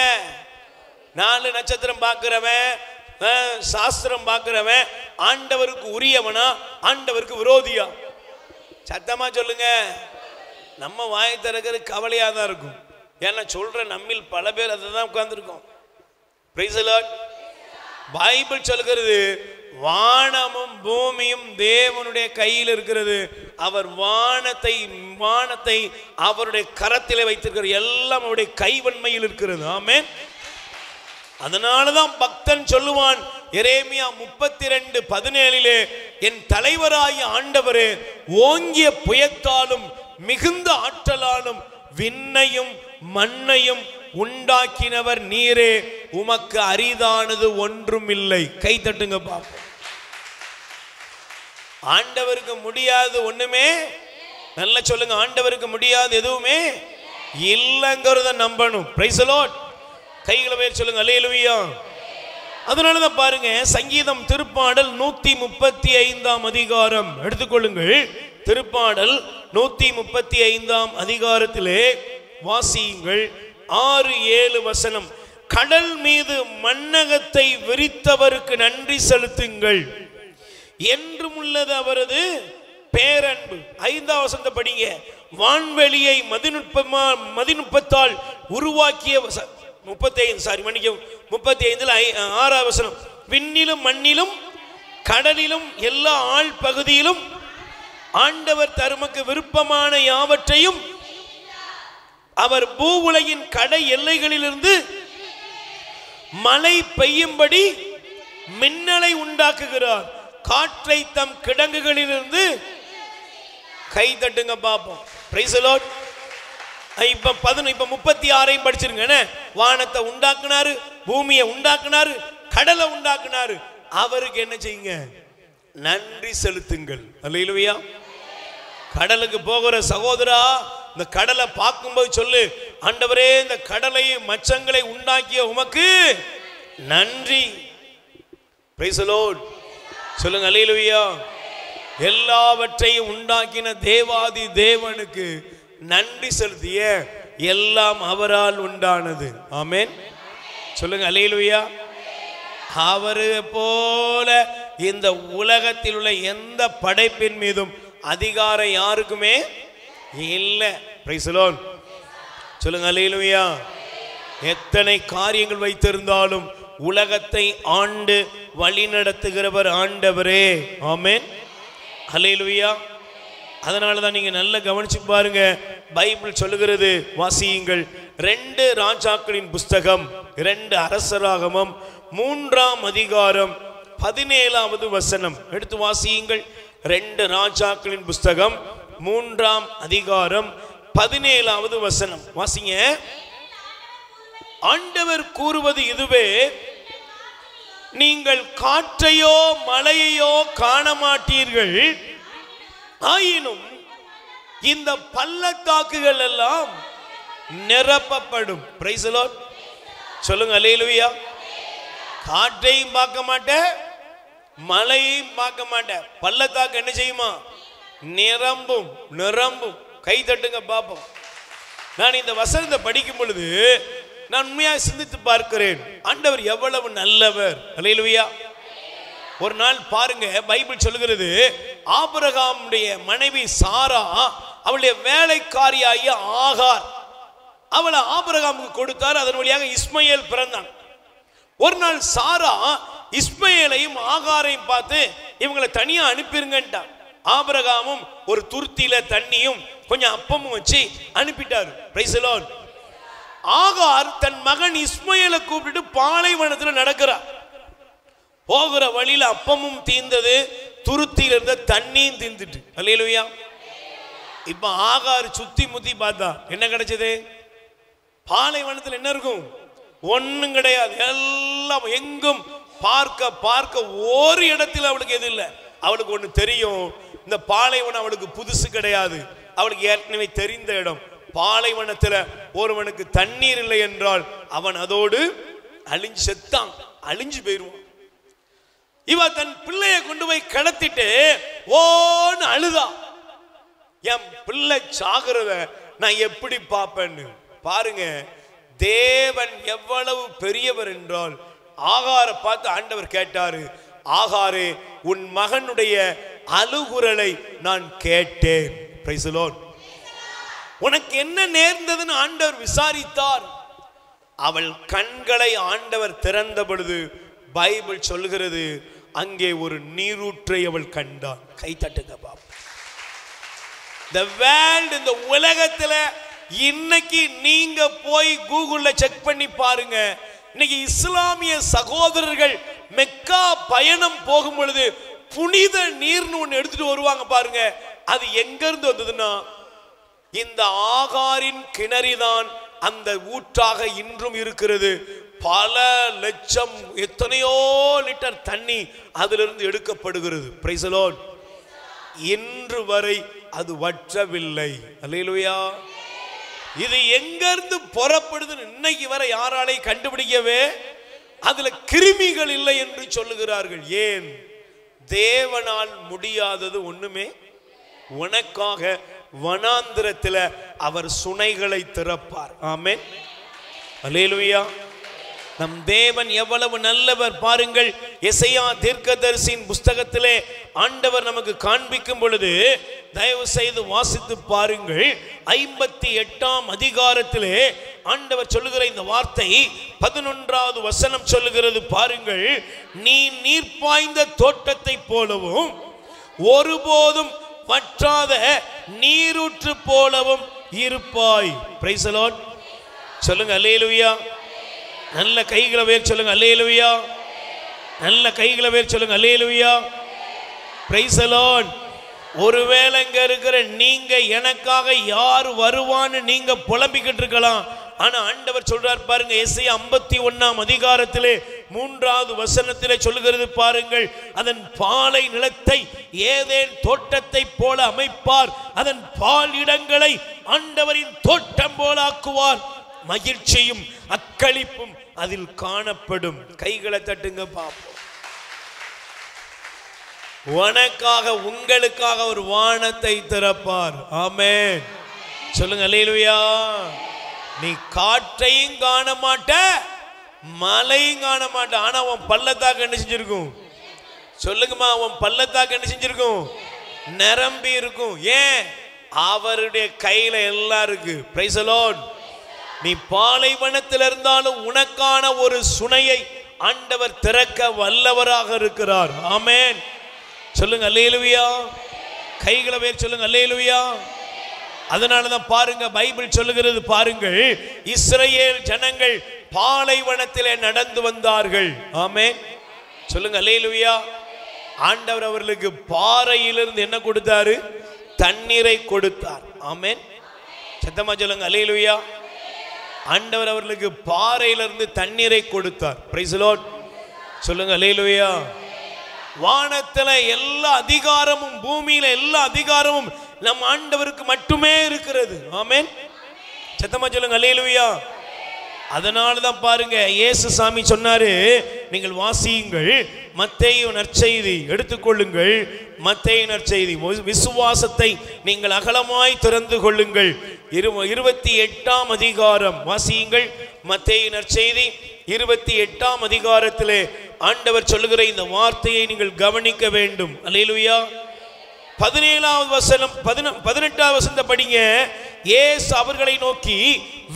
4 நட்சத்திரம் பார்க்கிறவன், சாஸ்திரம் பார்க்கிறவன் ஆண்டவருக்கு உரியவனா, ஆண்டவருக்கு விரோதியா? சத்தமா சொல்லுங்க. நம்ம வாய் திறக்கிறது கவலையா தான் இருக்கும். ஏன்னா சொல்ற நம்மில் பல பேர் அதை தான் உட்கார்ந்துருக்கோம். Praise the Lord. பைபிள் சொல்கிறது வானமும் பூமியும் தேவனுடைய கையில் இருக்கிறது. அவர் வானத்தை அவருடைய கரத்திலே வைத்திருக்கிறார். எல்லாம் அவருடைய கைவன்மையில் இருக்கிறது. ஆமென். அதனாலதான் பக்தன் சொல்லுவான் எரேமியா 32:17, என் தலைவராகிய ஆண்டவரே, ஓங்கிய புயத்தாலும் மிகுந்த ஆற்றலாலும் விண்ணையும் மண்ணையும் உண்டாக்கினவர் நீரே, உமக்கு அரிதானது ஒன்றும் இல்லை. கை தட்டுங்க பாப்போம். ஆண்டவருக்கு முடியாது ஒண்ணுமே. நல்லா சொல்லுங்க. ஆண்டவருக்கு முடியாது எதுவுமே இல்லைங்கிறத நம்பணும். Price the Lord. கைகளை உயர்த்தி சொல்லுங்க அல்லேலூயா. அதனாலதான் பாருங்க, சங்கீதம் திருப்பாடல் 135 அதிகாரம் எடுத்துக்கொள்ளுங்கள். திருப்பாடல் 135 அதிகாரத்திலே வாசியுங்கள். 6-7 வசனம். கடல் மீது மண்ணகத்தை விரித்தவருக்கு நன்றி செலுத்துங்கள், என்றும் உள்ளது அவரது பேரன்பு. 5ஆம் வசனத்தை படிங்க. வான்வெளியை மதிநுட்பத்தால் உருவாக்கிய 35 6ஆம் வசனம். விண்ணிலும் மண்ணிலும் கடலிலும் எல்லா ஆழ் பகுதியிலும் ஆண்டவர் தமக்கு விருப்பமான யாவற்றையும் அவர் பூ உலகின் கடை எல்லைகளிலிருந்து மழை பெய்யும்படி மின்னலை உண்டாக்குகிறார். காற்றை தம் கிடங்குகளிலிருந்து கை தட்டுங்க பாப்போம். Price the Lord. இப்ப 36 படிச்சிருங்க. வானத்தை உண்டாக்குனாரு, பூமியை உண்டாக்குனாரு, கடலை உண்டாக்குனாரு. அவருக்கு என்ன செய்யுங்க? நன்றி செலுத்துங்கள். அல்லேலூயா. கடலுக்கு போகிற சகோதரா, இந்த கடலை பார்க்கும்போது சொல்லு, ஆண்டவரே இந்த கடலையும் மச்சங்களை உண்டாக்கிய உமக்கு நன்றி. Price the Lord. சொல்லுங்க அல்லேலூயா. எல்லாவற்றையும் உண்டாக்கின தேவாதி தேவனுக்கு நன்றி செலுத்திய, எல்லாம் அவரால் உண்டானது. ஆமென். சொல்லுங்க அல்லேலூயா. அவரை போல இந்த உலகத்தில் உள்ள எந்த படைப்பின் மீதும் அதிகாரம் யாருக்குமே இல்லை. Price the Lord. சொல்லுங்க அல்லேலூயா. எத்தனை காரியங்கள் வைத்திருந்தாலும் உலகத்தை ஆண்டு வழி நடத்துகிறவர் ஆண்டவரே. ஆமென். அல்லேலூயா. அதனால தான் நீங்க நல்லா கவனிச்சு பாருங்க. பைபிள் சொல்லுகிறது, வாசியுங்கள். 2 ராஜாக்களின் புஸ்தகம் 2 அரசராகமம் 3ஆம் அதிகாரம் 17வது வசனம் எடுத்து வாசியுங்கள். 2 ராஜாக்களின் புஸ்தகம் 3ஆம் அதிகாரம் 17வது வசனம் வாசிங்க. ஆண்டவர் கூறுவது இதுவே, நீங்கள் காற்றையோ மழையையோ காண மாட்டீர்கள், ஆயினும் இந்த பள்ளத்தாக்குகள் எல்லாம் நிரப்பப்படும். Price the Lord. சொல்லுங்க அல்லேலூயா. காற்றையும் பார்க்க மாட்டேன், மழையையும் பார்க்க மாட்டேன், பள்ளத்தாக்கு என்ன செய்யுமா? நிரம்பும். நிரம்பும். கை தட்டுங்க பாப்போம். நான் இந்த வசனத்தை படிக்கும் பொழுது நான் உண்மையாக சிந்தித்து பார்க்கிறேன், ஆண்டவர் எவ்வளவு நல்லவர். அல்லேலூயா. ஒரு நாள் பாருங்க, பைபிள் சொல்லுகிறது, ஆபிரகாமுடைய மனைவி சாரா அவளுடைய வேலைக்காரியாகிய ஆகார், அவளை ஆபிரகாமுக்கு கொடுத்தார். அதன் வழியாக இஸ்மயேல் பிறந்தான். ஒரு நாள் சாரா இஸ்மயேலையும் ஆகாரையும் பார்த்து இவங்களை தனியா அனுப்பிருங்கன்ட்டான். ஆபிரகாமும் ஒரு துருத்தியில தண்ணியும் கொஞ்சம் அப்பமும் வச்சு அனுப்பிட்டாரு. Price the Lord. ஆகார் தன் மகன் இஸ்மயேலை கூப்பிட்டு பாலைவனத்தில் நடக்கிறார். போகிற வழியில அப்பமும் தீர்ந்தது, துருத்தியில இருந்த தண்ணியும் தீர்ந்துட்டு. அல்லேலூயா. இப்ப ஆகார் சுத்தி முத்தி பார்த்தா என்ன கிடைச்சது? பாலைவனத்தில் என்ன இருக்கும்? ஒன்னும் கிடையாது. எல்லாம் எங்கும் பார்க்க பார்க்க ஒரு இடத்துல அவளுக்கு எது இல்லை. அவளுக்கு ஒண்ணு தெரியும், இந்த பாலைவனம் அவளுக்கு புதுசு கிடையாது. அவளுக்கு ஏற்கனவே தெரிந்த இடம். பாலைவனத்துல ஒருவனுக்கு தண்ணீர் இல்லை என்றால் அவன் அதோடு அழிஞ்சு செத்தான், அழிஞ்சு போயிருவான். இவ தன் பிள்ளையை கொண்டு போய் கடத்திட்டு ஓன்னு அழுதா, என் பிள்ளை சாகிறத நான் எப்படி பார்ப்பேன்னு. பாருங்க, தேவன் எவ்வளவு பெரியவர் என்றால், ஆகாரை பார்த்து ஆண்டவர் கேட்டாரு, ஆகாரே, உன் மகனுடைய அழுகுரலை நான் கேட்டேன். Price the Lord. உனக்கு என்ன நேர்ந்ததுன்னு ஆண்டவர் விசாரித்தார். அவள் கண்களை ஆண்டவர் திறந்த பொழுது பைபிள் சொல்லுகிறது, அங்கே ஒரு நீரூற்றை அவள் கண்டாள். கை தட்டுங்க பாப்பா. The world, இந்த உலகத்துல இன்னைக்கு நீங்க போய் கூகுள்ல செக் பண்ணி பாருங்க. இன்னைக்கு இஸ்லாமிய சகோதரர்கள் மெக்கா பயணம் போகும் பொழுது புனித நீர்னு ஒன்று எடுத்துட்டு வருவாங்க பாருங்க. அது எங்க இருந்து வந்ததுன்னா, இந்த ஆகாரின் கிணறிதான் அந்த ஊற்றாக இன்றும் இருக்கிறது. பல லட்சம், எத்தனையோ லிட்டர் தண்ணி அதிலிருந்து எடுக்கப்படுகிறது. Price the Lord. இன்று வரை அது வற்றவில்லை. அல்லேலூயா. இது எங்க இருந்து புறப்படுதுன்னு இன்னைக்கு வரை யாராலே கண்டுபிடிக்கவே அதுல கிருமிகள் இல்லை என்று சொல்லுகிறார்கள். ஏன்? தேவனால் முடியாதது ஒண்ணுமே. உனக்காக வனாந்திரத்தில் அவர் சுனைகளை திறப்பார். ஆமென். அல்லேலூயா. நம் தேவன் எவ்வளவு நல்லவர் பாருங்கள். எசையா தீர்க்கதரிசியின் புஸ்தகத்திலே ஆண்டவர் நமக்கு காண்பிக்கும் பொழுது தயவு செய்து வாசித்து பாருங்கள். 58ஆம் அதிகாரத்திலே ஆண்டவர் சொல்லுகிற இந்த வார்த்தை 11வது வசனம் சொல்லுகிறது பாருங்கள். நீ நீர் பாய்ந்த தோட்டத்தை போலவும் ஒருபோதும் வற்றாத நீரூற்று போலவும் இருப்பாய். Price the Lord. சொல்லுங்க அல்லேலூயா. நல்ல கைகளை வேர் சொல்லுங்க அல்லேலூயா. நல்ல கைகளை வேர் சொல்லுங்க அல்லேலூயா. Praise the Lord. ஒருவேளை இங்க இருக்கிற நீங்க எனக்காக யார் வருவான்னு நீங்க புலம்பிக்கிட்டு இருக்கலாம். ஆனா ஆண்டவர் சொல்றார் பாருங்க, எஸ்ஐயா 51ஆம் அதிகாரத்திலே 3வது வசனத்திலே சொல்லுகிறது பாருங்கள், அதன் பாலை நிலத்தை ஏதேன் தோட்டத்தை போல அமைப்பார், அதன் பால் இடங்களை ஆண்டவரின் தோட்டம் போல ஆக்குவார், மகிழ்ச்சியும் அக்களிப்பும் அதில் காணப்படும். கைகளை தட்டுங்க பாப்போம். உனக்காக உங்களுக்காக ஒரு வானத்தை திறப்பார். ஆமென். சொல்லுங்க அல்லேலூயா. நீ காற்றையும் காண மாட்ட, மழையும் காண மாட்ட, ஆனா உன் பள்ளத்தாக்கு என்ன செஞ்சிருக்கும்? சொல்லுங்கம்மா, உன் பள்ளத்தாக்கு என்ன செஞ்சிருக்கும்? நிரம்பி இருக்கும். ஏன்? அவருடைய கையில எல்லாம் இருக்கு. Price the Lord. நீ பாலைவனத்தில் இருந்தாலும் உனக்கான ஒரு சுனையை ஆண்டவர் திறக்க வல்லவராக இருக்கிறார். ஆமென். சொல்லுங்க அல்லேலூயா. கைகளை வேர் சொல்லுங்க அல்லேலூயா. அதனாலதான் பாருங்க, பைபிள் சொல்லுகிறது பாருங்கள், இஸ்ரவேல் ஜனங்கள் பாலைவனத்திலே நடந்து வந்தார்கள். ஆமென். சொல்லுங்க அல்லேலூயா. ஆண்டவர் அவர்களுக்கு பாறையிலிருந்து என்ன கொடுத்தாரு? தண்ணீரை கொடுத்தார். ஆமென். சத்தமா சொல்லுங்க அல்லேலூயா. ஆண்டவர் அவர்களுக்கு பாறையிலிருந்து தண்ணீரை கொடுத்தார். Price the Lord. சொல்லுங்க அல்லேலூயா. வானத்துல எல்லா அதிகாரமும், பூமியில எல்லா அதிகாரமும் நம் ஆண்டவருக்கு மட்டுமே இருக்கிறது. ஆமென். சத்தமா சொல்லுங்க அல்லேலூயா. அதனாலதான் பாருங்க, இயேசு சாமி சொன்னாரு, நீங்கள் வாசியுங்கள், மத்தேயு நற்செய்தி எடுத்துக்கொள்ளுங்கள், மத்தேயு நற்செய்தி, விசுவாசத்தை நீங்கள் அகலமாய் திறந்து கொள்ளுங்கள், 28ஆம் அதிகாரம் வாசியுங்கள். மத்தேயு நற்செய்தி 28ஆம் அதிகாரத்திலே ஆண்டவர் சொல்லுகிற இந்த வார்த்தையை நீங்கள் கவனிக்க வேண்டும். அல்லேலூயா. 17வது வசனம் 18வது வசனத்தை படிங்க. இயேசு அவர்களை நோக்கி,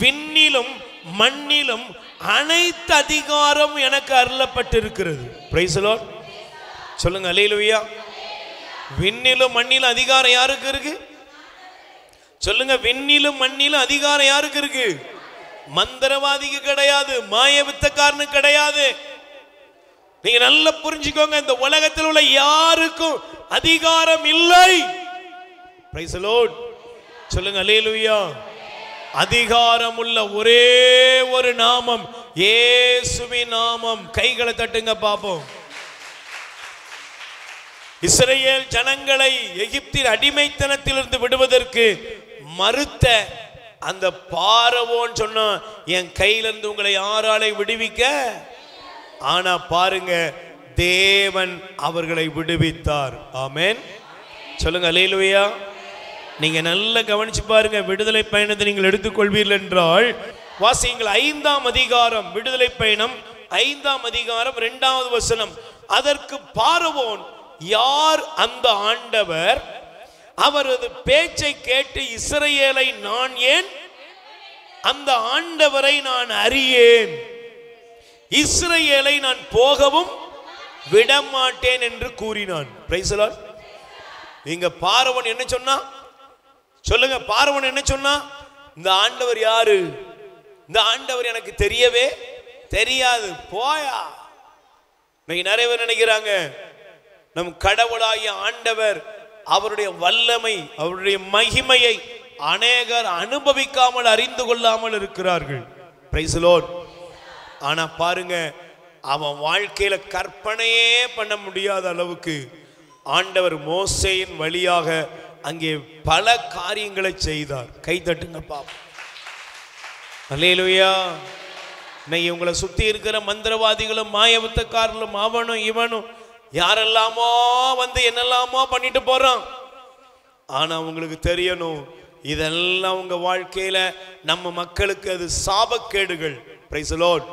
விண்ணிலும் மண்ணிலும் அனைத்து அதிகாரம் எனக்கு அருளப்பட்டிருக்கிறது. Price the Lord. சொல்லுங்க அல்லேலூயா. விண்ணிலும் மண்ணிலும் அதிகாரம் யாருக்கு இருக்கு? சொல்லுங்க. விண்ணிலும் மண்ணிலும் அதிகாரம் யாருக்கு இருக்கு? மந்திரவாதிக்கு கிடையாது, மாய வித்தக்காரனுக்கு கிடையாது. நீங்க நல்லா புரிஞ்சுக்கோங்க, இந்த உலகத்தில் உள்ள யாருக்கும் அதிகாரம் இல்லை. Price the Lord. சொல்லுங்க அல்லேலூயா. அதிகாரம் உள்ள ஒரே ஒரு நாமம் இயேசுவின் நாமம். கைகளை தட்டுங்க பாப்போம். இஸ்ரவேல் ஜனங்களை எகிப்தின் அடிமைத்தனத்திலிருந்து விடுவதற்கு மறுத்த அந்த பார்வோன் சொன்னா, என் கையிலிருந்து உங்களை யாராலே விடுவிக்க? ஆனா பாருங்க, தேவன் அவர்களை விடுவித்தார். ஆமென். சொல்லுங்க அல்லேலூயா. நீங்க நல்லா கவனிச்சு பாருங்க, விடுதலை பயணத்தை நீங்கள் எடுத்துக்கொள்வீர்கள் என்றால் வாசியுங்கள். 5ஆம் அதிகாரம், விடுதலை பயணம் 5ஆம் அதிகாரம் 2வது வசனம். அதற்கு பார்வோன், யார் அந்த ஆண்டவர்? அவரது பேச்சை கேட்டு இஸ்ரவேலை நான் ஏன் அந்த ஆண்டவரை நான் அறியேன், இஸ்ரவேலை நான் போகவும் விடமாட்டேன் என்று கூறினான். Price the lord. நீங்க பார்வோன் என்ன சொன்னா? சொல்லுங்க, பார்வோன் என்ன சொன்னா? இந்த ஆண்டவர் யாரு? இந்த ஆண்டவர் எனக்கு தெரியவே தெரியாது, போயா. நிறைய பேர் நினைக்கிறாங்க நம் கடவுளாகிய ஆண்டவர் அவருடைய வல்லமை, அவருடைய மகிமையை அநேகர் அனுபவிக்காமல் அறிந்து கொள்ளாமல் இருக்கிறார்கள். Price the Lord. ஆனா பாருங்க, அவன் வாழ்க்கையில கற்பனையே பண்ண முடியாத அளவுக்கு ஆண்டவர் மோசேயின் வழியாக அங்கே பல காரியங்களை செய்தார். கை தட்டுங்க பாப்போம். அல்லேலூயா. இன்னைக்கு உங்களை சுத்தி இருக்கிற மந்திரவாதிகளும் மாயவித்தக்காரர்களும் அவனும் இவனும் யாரெல்லாமோ வந்து என்னெல்லாமோ பண்ணிட்டு போறான். ஆனா உங்களுக்கு தெரியணும், இதெல்லாம் உங்க வாழ்க்கையில நம்ம மக்களுக்கு அது சாபக்கேடுகள். Price the Lord.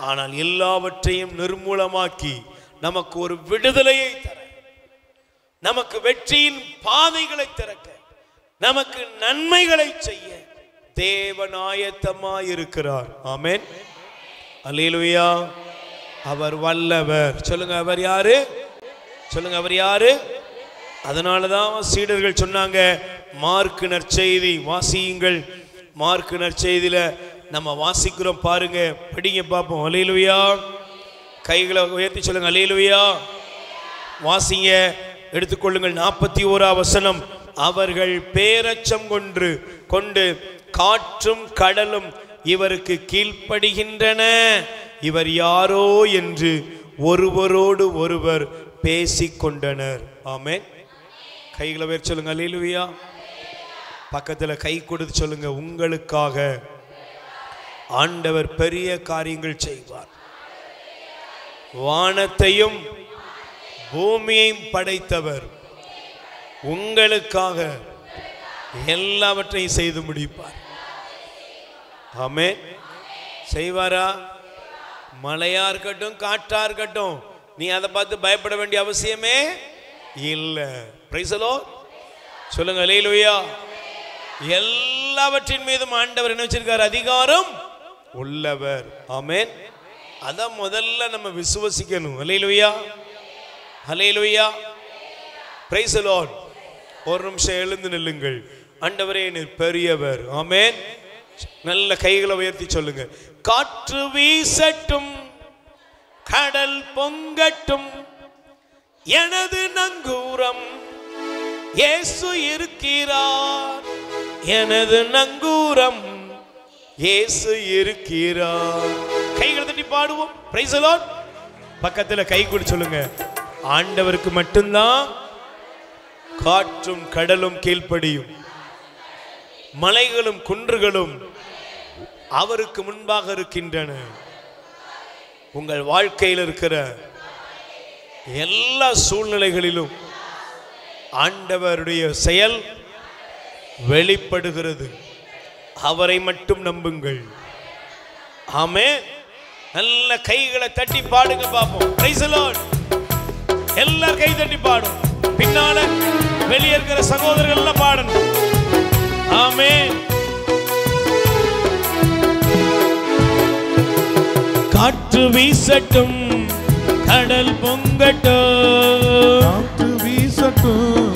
ஆனால் எல்லாவற்றையும் நிர்மூலமாக்கி நமக்கு ஒரு விடுதலையை தர, நமக்கு வெற்றியின் பாதைகளை திறக்க, நமக்கு நன்மைகளை செய்ய தேவன் ஆயத்தமாய் இருக்கிறார். ஆமென். அல்லேலூயா. அவர் வல்லவர். சொல்லுங்க, அவர் யாரு? சொல்லுங்க, அவர் யாரு? அதனாலதான் சீடர்கள் சொன்னாங்க, மார்க்கு நற்செய்தி வாசியுங்கள். மார்க்கு நற்செய்தியில நம்ம வாசிக்கிறோம் பாருங்க, படிங்க பார்ப்போம். அல்லேலூயா. கைகளை உயர்த்தி சொல்லுங்க அல்லேலூயா. வாசிங்க. எடுத்துக்கொள்ளுங்கள். 41ஆம் வசனம். அவர்கள் பேரச்சம் கொண்டு காற்றும் கடலும் இவருக்கு கீழ்ப்படுகின்றன, இவர் யாரோ என்று ஒருவரோடு ஒருவர் பேசிக்கொண்டனர். ஆமென். கைகளை வேறு சொல்லுங்க அல்லேலூயா. பக்கத்துல கை கொடுத்து சொல்லுங்க, உங்களுக்காக ஆண்டவர் பெரிய காரியங்கள் செய்வார். வானத்தையும் பூமியையும் படைத்தவர் உங்களுக்காக எல்லாவற்றையும் செய்து முடிப்பார். ஆமென். செய்வாரா? மழையா இருக்கட்டும், காற்றா இருக்கட்டும், நீ அதை பார்த்து பயப்பட வேண்டிய அவசியமே இல்லை. Price the Lord. சொல்லுங்க அல்லேலூயா. எல்லாவற்றின் மீதும் ஆண்டவர் என்ன வச்சிருக்கார்? அதிகாரம் உள்ளவர். ஆமென். அத முதல்ல நம்ம விசுவசிக்கணும். அல்லேலூயா, அல்லேலூயா. Praise the Lord. ஒரு நிமிஷம் எழுந்து நில்லுங்கள். ஆண்டவரே நீர் பெரியவர். ஆமென். நல்ல கைகளை உயர்த்தி சொல்லுங்க. காற்று வீசட்டும், கடல் பொங்கட்டும், எனது நங்கூரம் இயேசு இருக்கிறார். எனது நங்கூரம் இயேசு இருக்கிறார். கைகளை தட்டி பாடுவோம். Price the Lord. பக்கத்துல கை கொடு சொல்லுங்க, ஆண்டவருக்கு மட்டும்தான் காற்றும் கடலும் கீழ்ப்படியும், மலைகளும் குன்றுகளும் அவருக்கு முன்பாக இருக்கின்றன. உங்கள் வாழ்க்கையில் இருக்கிற எல்லா சூழ்நிலைகளிலும் ஆண்டவருடைய செயல் வெளிப்படுகிறது. அவரை மட்டும் நம்புங்கள். ஆமென். நல்ல கைகளை தட்டி பாடுங்க பாப்போம். Price the Lord. எல்லாரும் கை தட்டி பாடும். பின்னால வெளியே இருக்கிற சகோதரர்கள் எல்லாம் பாடணும். ஆமென். காற்று வீசட்டும், கடல் பொங்கட்டும், காற்று வீசட்டும்,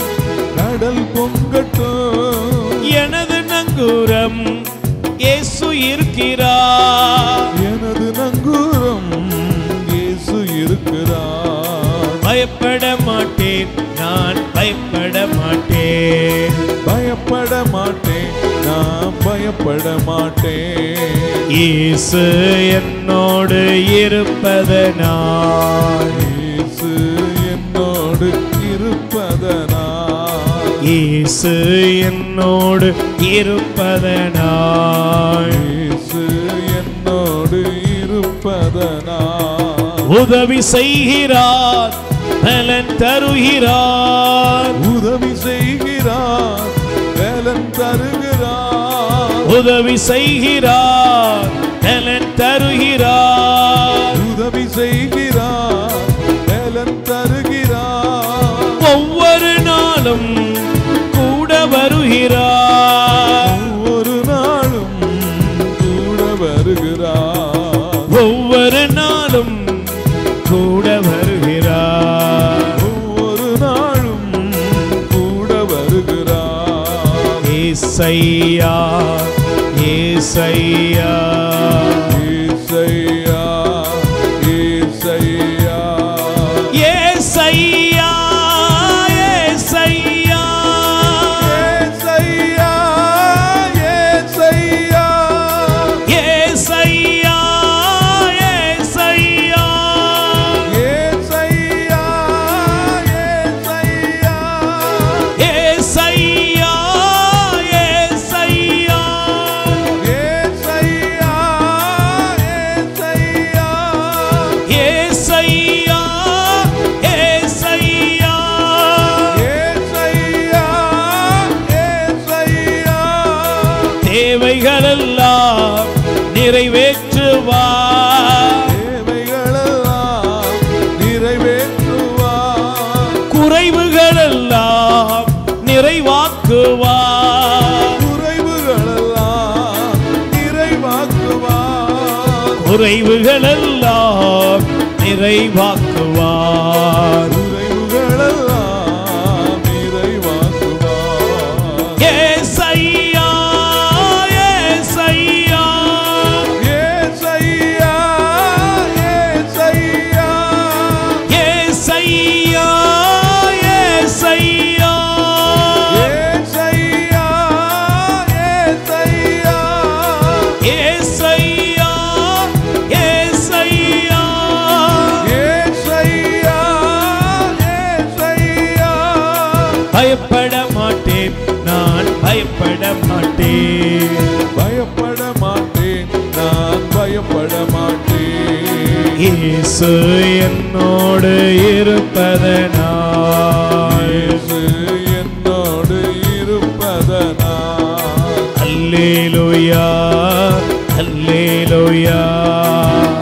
கடல் பொங்கட்டும், எனது நங்கூரம் இயேசு இருக்கிறார். எனது நங்கூரம் இயேசு இருக்கிறார். பயப்பட மாட்டேன், நான் பயப்பட மாட்டேன், பயப்பட மாட்டேன், நான் பயப்பட மாட்டேன். இயேசு என்னோடு இருப்பதனால், இயேசு என்னோடு இருப்பதனால், இயேசு என்னோடு இருப்பதனால், இயேசு என்னோடு இருப்பதனால், உதவி செய்கிறார், பலன் தருகிறார், உதவி செய்கிறார், பலன் தருகிறார், உதவி செய்கிறார், பலன் தருகிறார், உதவி செய்கிறார், பலன் தருகிறார், ஒவ்வொரு நாளும் கூட வருகிறார், ஒவ்வொரு நாளும் கூட வருகிறார், ஒவ்வொரு நாளும் கூட வருகிறார், ஒவ்வொரு நாளும் கூட வருகிறார். ஏசையா, ஏசையா, ஏசையா, ஏசையா, ஏசையா, ஏசையா, ஏசையா, ஏசையா, ஏசையா, ஏசையா, ஏசையா, ஏசையா, ஏசையா, ஏசையா, ஏசையா, ஏசையா, ஏசையா, ஏசையா, தேவைகளெல்லாம் நிறைவேற்றுவார், தேவைகளெல்லாம் நிறைவேற்றுவார், குறைவுகளெல்லாம் நிறைவாக்குவார், குறைவுகளெல்லாம் நிறைவாக்குவார், குறைவுகளெல்லாம் நிறைவாக்குவார். குறைவுகளெல்லாம் நிறைவாக்குவார். ஏசையா, ஏசையா, ஏசையா, ஏசையா, ஏசையா, பயப்பட மாட்டேன், நான் பயப்பட மாட்டேன். பயப்பட மாட்டேன், நான் பயப்பட மாட்டேன். இயேசு என்னோடு இருப்பதனால், இயேசு என்னோடு இருப்பதனால். அல்லேலூயா அல்லேலூயா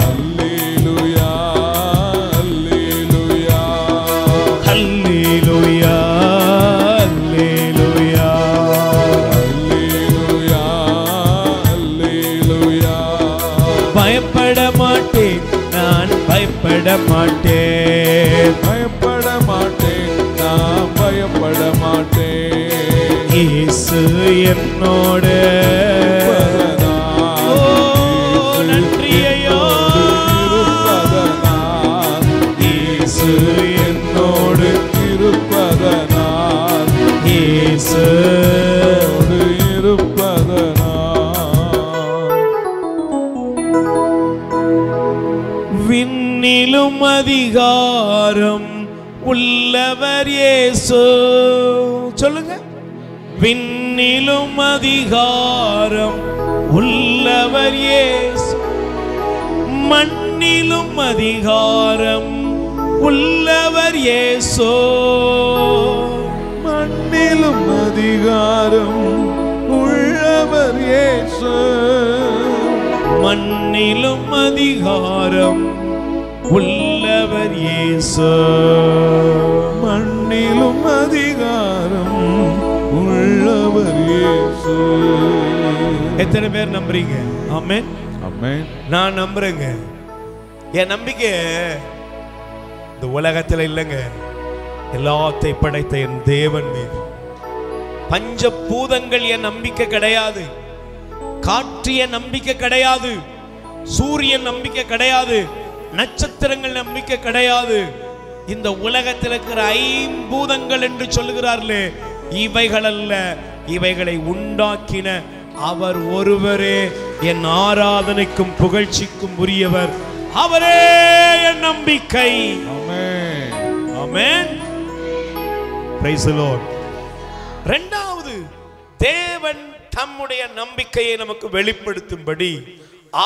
அல்லேலூயா அல்லேலூயா அல்லேலூயா அல்லேலூயா அல்லேலூயா அல்லேலூயா. பயப்பட மாட்டேன், நான் பயப்பட மாட்டேன். பயப்பட மாட்டேன், நான் பயப்பட மாட்டேன். இயேசு என்னோடு. ஓ நன்றி ஐயா. இயேசு என்னோடு இருப்பதனால், இயேசு இருப்பதனால். விண்ணிலும் அதிகாரம் உள்ளவர் இயேசு. சொல்லுங்க. விண்ணிலும் அதிகாரம் உள்ளவர் இயேசு, மண்ணிலும் அதிகாரம் உள்ளவர் இயேசு. மண்ணிலும் அதிகாரம் உள்ளவர் இயேசு. மண்ணிலும் அதிகாரம் உள்ளவர் இயேசு. மண்ணிலும் அதிகாரம் உள்ளவர் இயேசு. எத்தனை பேர் நம்புறீங்க? ஆமென். ஆமென். நான் நம்புறேங்க. என் நம்பிக்கை இந்த உலகத்துல இல்லைங்க, எல்லாத்தை படைத்த என் தேவன் மீது. பஞ்சபூதங்கள் என் நம்பிக்கை கிடையாது, காற்று என் நம்பிக்கை கிடையாது, சூரியன் நம்பிக்கை கிடையாது, நட்சத்திரங்கள் நம்பிக்கை கிடையாது. இந்த உலகத்தில் இருக்கிற ஐம்பூதங்கள் என்று சொல்லுகிறார்களே, இவைகள் அல்ல. இவைகளை உண்டாக்கின அவர் ஒருவரே என் ஆராதனைக்கும் புகழ்ச்சிக்கும் உரியவர். அவரே என் நம்பிக்கை. ஆமென். ஆமென். Praise the Lord. இரண்டாவது, தேவன் தம்முடைய நம்பிக்கையை நமக்கு வெளிப்படுத்தும்படி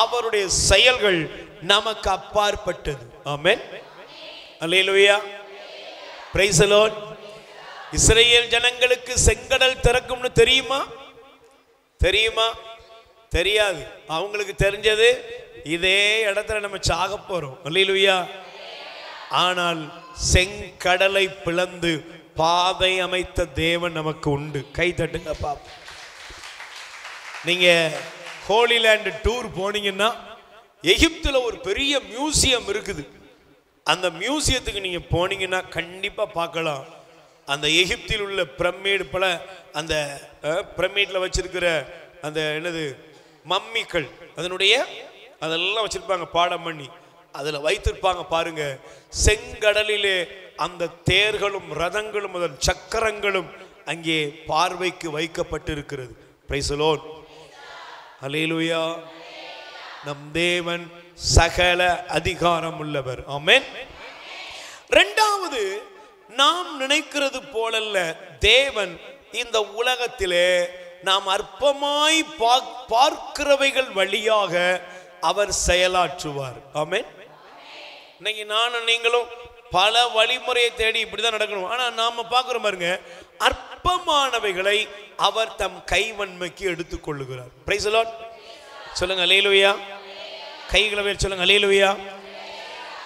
அவருடைய செயல்கள் நமக்கு அப்பாற்பட்டது. ஆமென். அல்லேலூயா. Praise the Lord. இஸ்ரவேல் ஜனங்களுக்கு செங்கடல் திறக்கும்னு தெரியுமா? தெரியுமா? தெரியாது. அவங்களுக்கு தெரிஞ்சது இதே இடத்துல நம்ம சாக போறோம். அல்லேலூயா. ஆனால் செங்கடலை பிளந்து பாதை அமைத்த தேவன் நமக்கு உண்டு. கை தட்டுங்க பாப்போம். நீங்க ஹோலி லேண்ட் டூர் போனீங்கன்னா எகிப்துல ஒரு பெரிய மியூசியம் இருக்குது. அந்த மியூசியத்துக்கு நீங்க போனீங்கன்னா கண்டிப்பா பார்க்கலாம். அந்த எகிப்தில் உள்ள பிரமிட் பல, அந்த பிரமிட்ல வச்சிருக்கிற அந்த என்னது மம்மிகள், அதனுடைய அதெல்லாம் வச்சிருப்பாங்க பாடம் பண்ணி, அதுல வைத்திருப்பாங்க பாருங்க. செங்கடலிலே அந்த தேர்களும் ரதங்களும் அதன் சக்கரங்களும் அங்கே பார்வைக்கு வைக்கப்பட்டிருக்கிறது. Praise the Lord. அல்லேலூயா. நம் தேவன் சகல அதிகாரம் உள்ளவர். ஆமென். இரண்டாவது, நாம் நினைக்கிறது போலல்ல, தேவன் இந்த உலகத்திலே நாம் அற்பமாய் பார்க்கிறவைகள் வழியாக அவர் செயலாற்றுவார். ஆமென். இன்னைக்கு நானும் நீங்களும் பல வழிமுறையை தேடி இப்படிதான் நடக்கணும். ஆனா நாம பார்க்கிறோம் பாருங்க, அற்பமானவைகளை அவர் தம் கைவன்மைக்கு எடுத்துக் கொள்ளுகிறார். Praise the Lord. சொல்லுங்க அல்லேலூயா. கைகளை வேறு சொல்லுங்க அல்லேலூயா.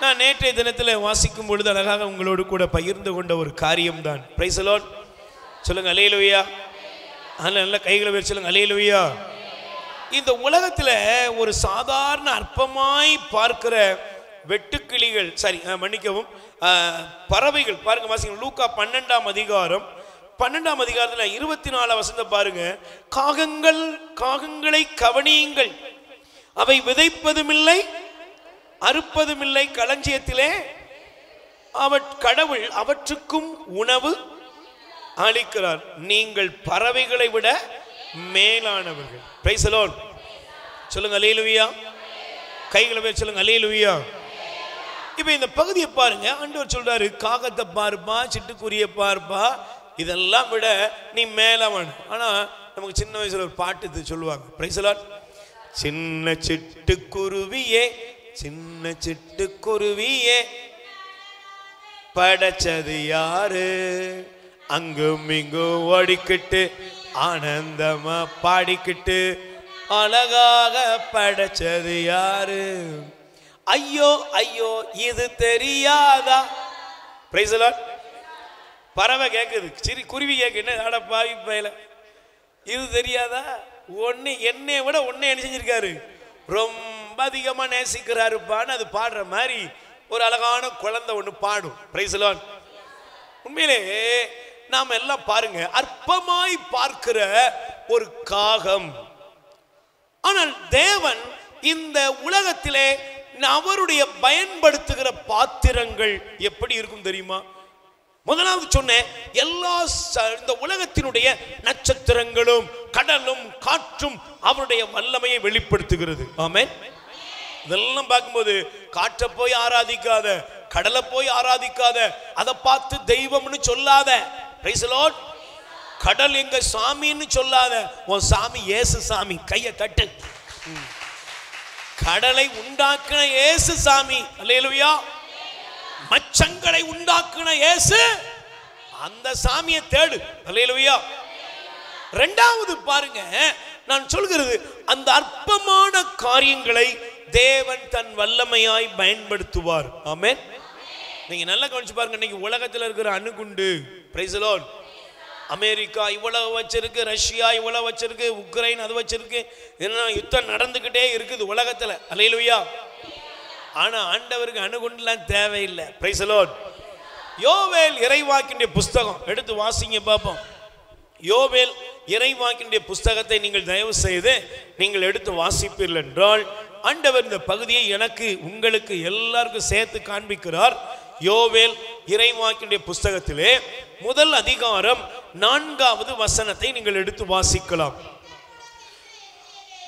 நான் நேற்றைய தினத்தில் வாசிக்கும் பொழுது அழகாக உங்களோடு கூட பகிர்ந்து கொண்ட ஒரு காரியம்தான். Price the Lord. சொல்லுங்க அல்லேலூயா. நல்ல கைகளை வேறு சொல்லுங்க அல்லேலூயா. இந்த உலகத்தில் ஒரு சாதாரண அற்பமாய் பார்க்கிற வெட்டுக்கிளிகள், சரி மன்னிக்கவும், பறவைகள் பாருங்க, வாசிங்க லூக்கா 12ஆம் அதிகாரம் 12ஆம் அதிகாரத்தில் 24 வசனம் பாருங்க. காகங்களை கவனியுங்கள், அவை விதைப்பதுமில்லை அறுப்பதுமில்லை, களஞ்சியத்திலே கடவுள் அவற்றுக்கும் உணவு அளிக்கிறார். நீங்கள் பறவைகளை விட மேலானவர்கள். Price the Lord. சொல்லுங்க அல்லேலூயா. கைகளை வேறு சொல்லுங்க அல்லேலூயா. இப்ப இந்த பகுதியை பாருங்க. ஆண்டவர் சொல்றாரு, காகத்தை பார்ப்பா, சிட்டுக்குருவியை பார்ப்பா, இதெல்லாம் விட நீ மேலவன். ஆனா நமக்கு சின்ன வயசுல ஒரு பாட்டு சொல்லுவாங்க, பிரைஸ் தி லார்ட். சின்ன சிட்டுக்குருவியே சின்ன சிட்டுக்குருவியே படைச்சது யாரு, அங்கும் இங்கும் ஓடிக்கிட்டு ஆனந்தமா பாடிக்கிட்டு அழகாக படைச்சது யாரு, ஐயோ ஐயோ இது தெரியாதா. Price the Lord. பறவை கேட்குது, சரி குருவி கேட்கு, என்ன ஆட பாவி பயில, இது தெரியாதா. ஒன்னு என்னை விட ஒன்னே என்ன செஞ்சிருக்காரு, ரொம்ப அதிகமா நேசிக்கிறாருப்பான்னு அது பாடுற மாதிரி ஒரு அழகான குழந்தை ஒன்று பாடும். Price the Lord. உண்மையிலே நாம் எல்லாம் பாருங்க, அற்பமாய் பார்க்கிற ஒரு காகம். ஆனால் தேவன் இந்த உலகத்திலே அவருடைய பயன்படுத்துகிற பாத்திரங்கள் எப்படி இருக்கும் தெரியுமா? முதலாவது சொன்னேன், எல்லா இந்த உலகத்தினுடைய நட்சத்திரங்களும் கடலும் காற்றும் அவருடைய வல்லமையை வெளிப்படுத்துகிறது. ஆமென். இதெல்லாம் பார்க்கும்போது காற்றை போய் ஆராதிக்காத, கடலை போய் ஆராதிக்காத, அதை பார்த்து தெய்வம்னு சொல்லாத. Price the Lord. கடல் எங்க சாமின்னு சொல்லாத, உன் சாமி இயேசு சாமி. கையை தட்டு. கடலை உண்டாக்குன இயேசு சாமி. அல்லேலூயா. மச்சங்களை உண்டாக்குன இயேசு, அந்த சாமியை தேடு. அல்லேலூயா. இரண்டாவது பாருங்க, நான் சொல்கிறது, அந்த அற்பமான காரியங்களை தேவன் தன் வல்லமையாய் பயன்படுத்துவார். ஆமென். நீங்க நல்லா கவனிச்சு பாருங்க, இன்னைக்கு உலகத்தில் இருக்கிற அணுகுண்டு, பிரைஸ் தி லார்ட், அமெரிக்கா இவ்வளவு வச்சிருக்கு, ரஷ்யா இவ்வளவு வச்சிருக்கு, உக்ரைன் அது வச்சிருக்கு, என்ன யுத்தம் நடந்துகிட்டே இருக்குது உலகத்துல. அல்லேலூயா. ஆனா ஆண்டவருக்கு அணுகுண்டுலாம் தேவையில்லை. Price the Lord. யோவேல் இறைவாக்கினுடைய புஸ்தகம் எடுத்து வாசிங்க பார்ப்போம். யோவேல் இறைவாக்கினுடைய புஸ்தகத்தை நீங்கள் தயவு செய்து நீங்கள் எடுத்து வாசிப்பீர்கள் என்றால், ஆண்டவர் இந்த பகுதியை எனக்கு உங்களுக்கு எல்லாருக்கும் சேர்த்து காண்பிக்கிறார். யோவேல் இறைவாக்கினுடைய புஸ்தகத்திலே முதல் அதிகாரம் 4வது வசனத்தை நீங்கள் எடுத்து வாசிக்கலாம்.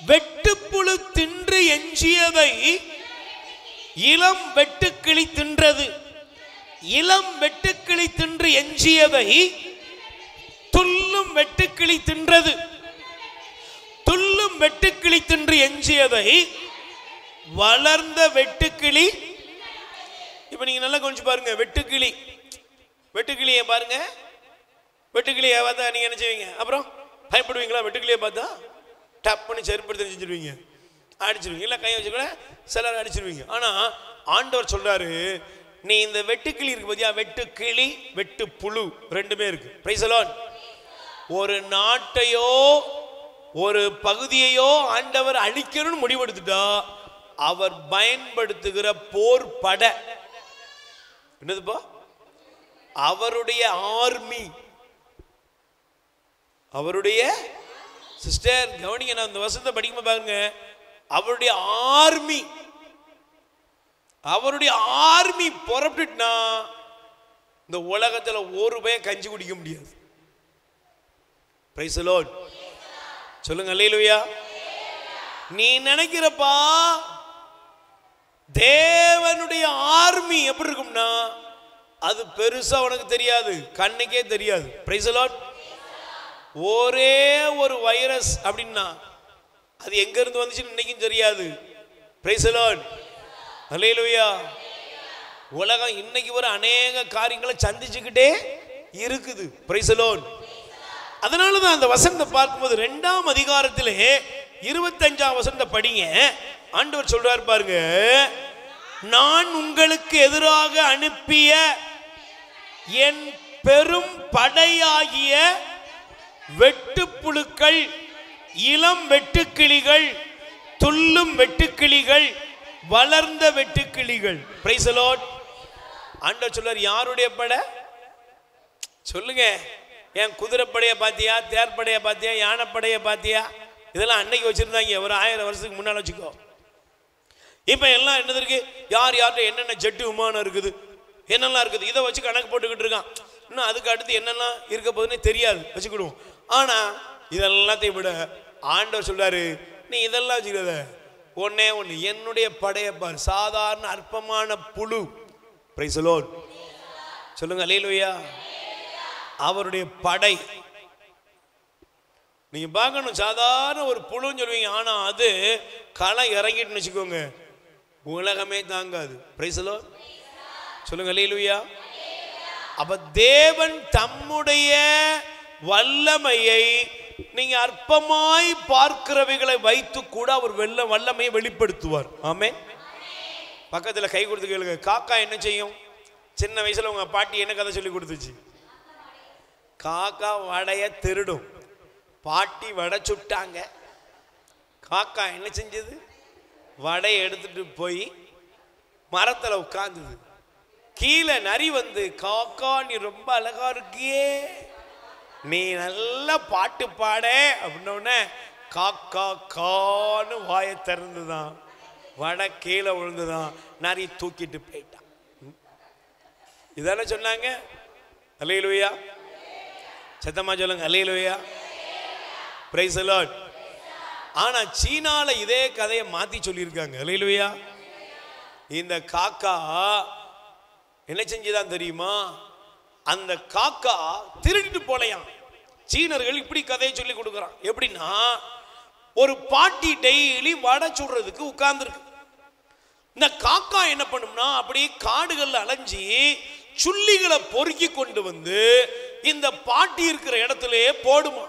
வெட்டுப்புழு தின்று எஞ்சியதை இளம் வெட்டுக்கிளி தின்றது. இளம் வெட்டுக்கிளி தின்று எஞ்சியதை துள்ளும் வெட்டுக்கிளி தின்றது. துள்ளும் வெட்டுக்கிளி தின்று எஞ்சியதை வளர்ந்த வெட்டுக்கிளி. இப்ப நீங்க நல்லா கொஞ்சம் பாருங்க, வெட்டுக்கிளி, வெட்டுக்கிளியை பாருங்க. வெட்டுக்கிளியை பார்த்தா நீங்க என்ன செய்வீங்க? அப்புறம் பயப்படுவீங்களா? வெட்டுக்கிளியை பார்த்தா டப் பண்ணி செருப்படுத்தி செஞ்சிருவீங்க, அடிச்சிருவீங்க, இல்லை கையை வச்சு கூட சிலர் அடிச்சிருவீங்க. ஆனா ஆண்டவர் சொல்றாரு, நீ இந்த வெட்டுக்கிளி இருக்கு பாத்தியா, வெட்டுக்கிளி வெட்டு புழு ரெண்டுமே இருக்கு. Price the Lord. ஒரு நாட்டையோ ஒரு பகுதியையோ ஆண்டவர் அழிக்கணும்னு முடிவெடுத்துட்டா, அவர் பயன்படுத்துகிற போர் பட என்னதுப்பா? அவருடைய ஆர்மி. அவருடைய சிஸ்டர் கவனிங்க, நான் இந்த வசனத்தை படிக்கும்போது பாருங்க, அவருடைய ஆர்மி, அவருடைய ஆர்மி புறப்பட்டுனா இந்த உலகத்துல ஒரு பையன் கஞ்சி குடிக்க முடியாது. Price the Lord. சொல்லுங்க அல்லேலூயா. நீ நினைக்கிறப்பா தேவனுடைய ஆர்மி எப்படி இருக்கும்னா, அது பெருசா உனக்கு தெரியாது, கண்ணுக்கே தெரியாது. Praise the Lord. ஒரே ஒரு வைரஸ் அப்படின்னா அது எங்க இருந்து வந்துச்சுன்னு இன்னைக்கும் தெரியாது. Praise the Lord. அல்லேலூயா. உலகம் இன்னைக்கு ஒரு அநேக காரியங்களை சந்திச்சுக்கிட்டே இருக்குது. Praise the Lord. அதனாலதான் அந்த வசனத்தை பார்க்கும்போது 2ஆம் அதிகாரத்திலே 25ஆம் வசனத்தை படிங்க. ஆண்டவர் சொல்றார் பாருங்க, நான் உங்களுக்கு எதிராக அனுப்பிய என் பெரும் படையாகிய வெட்டுப்புழுக்கள், இளம் வெட்டுக்கிளிகள், துள்ளும் வெட்டுக்கிளிகள், வளர்ந்த வெட்டுக்கிளிகள். Price the Lord. ஆண்டவர் சொல்றார், யாருடைய படை சொல்லுங்க? என் குதிரைப்படையை பார்த்தியா, தேர்ப்படையை பார்த்தியா, யானைப்படையை பார்த்தியா? இதெல்லாம் அன்னைக்கு வச்சிருந்தாங்க, ஒரு 1000 வருஷத்துக்கு முன்னால வச்சுக்கோ. இப்ப எல்லாம் என்னது இருக்கு, யார் யார்கிட்ட என்னென்ன ஜெட்டு விமானம் இருக்குது, என்னெல்லாம் இருக்குது, இதை வச்சு கணக்கு போட்டுக்கிட்டு இருக்கான். இன்னும் அதுக்கு அடுத்து என்னெல்லாம் இருக்க போகுதுன்னு தெரியாது, வச்சுக்கிடுவோம். ஆனா இதெல்லாத்தையும் விட ஆண்டவர் சொல்றாரு, நீ இதெல்லாம் வச்சுக்கிறத ஒன்னே ஒண்ணு, என்னுடைய படையை பாரு, சாதாரண அற்பமான புழு. Price the Lord. சொல்லுங்க அல்லேலூயா. அவருடைய படை. நீங்க பார்க்கணும், சாதாரண ஒரு புழுன்னு சொல்லுவீங்க, ஆனா அது களை இறங்கிட்டுன்னு வச்சுக்கோங்க, உலகமே தாங்காது. பிரைஸ் தி லார்ட் சொல்லுங்க, அல்லேலூயா. அப்ப தேவன் தம்முடைய வல்லமையை நீங்க அற்பமாய் பார்க்கிறவைகளை வைத்து கூட அவர் வல்லமையை வெளிப்படுத்துவார். ஆமென். பக்கத்துல கை கொடுத்து கேளுங்க, காக்கா என்ன செய்யும்? சின்ன வயசுல உங்க பாட்டி என்ன கதை சொல்லி கொடுத்துச்சு? காக்கா வடைய திருடும். பாட்டி வடை சுட்டாங்க, காக்கா என்ன செஞ்சது? வடையை எடுத்துட்டு போய் மரத்துல உட்கார்ந்தது. கீழே நரி வந்து, காக்கா நீ ரொம்ப அழகா இருக்கியே, நீ நல்ல பாட்டு பாட அப்படின்னோடனே காக்கா கான்னு வாயை திறந்துதான், வடை கீழே விழுந்துதான், நரி தூக்கிட்டு போயிட்டான். இதானே சொன்னாங்க. அல்லேலூயா. சத்தமா சொல்லுங்க, அல்லேலூயா. Praise the Lord. ஆனா சீனால இதே கதையை மாத்தி சொல்லியிருக்காங்க. அல்லேலூயா. இந்த காக்கா என்ன செஞ்சுதான் தெரியுமா? அந்த காக்கா திருடிட்டு போலையாம். சீனர்கள் இப்படி கதையை சொல்லி கொடுக்குறான். எப்படின்னா, ஒரு பாட்டி டெய்லி வடை சுடுறதுக்கு உட்கார்ந்துருக்கு. இந்த காக்கா என்ன பண்ணும்னா, அப்படியே காடுகள்ல அலைஞ்சி சுள்ளிகளை பொறுக்கி கொண்டு வந்து இந்த பாட்டி இருக்கிற இடத்திலேயே போடுமா.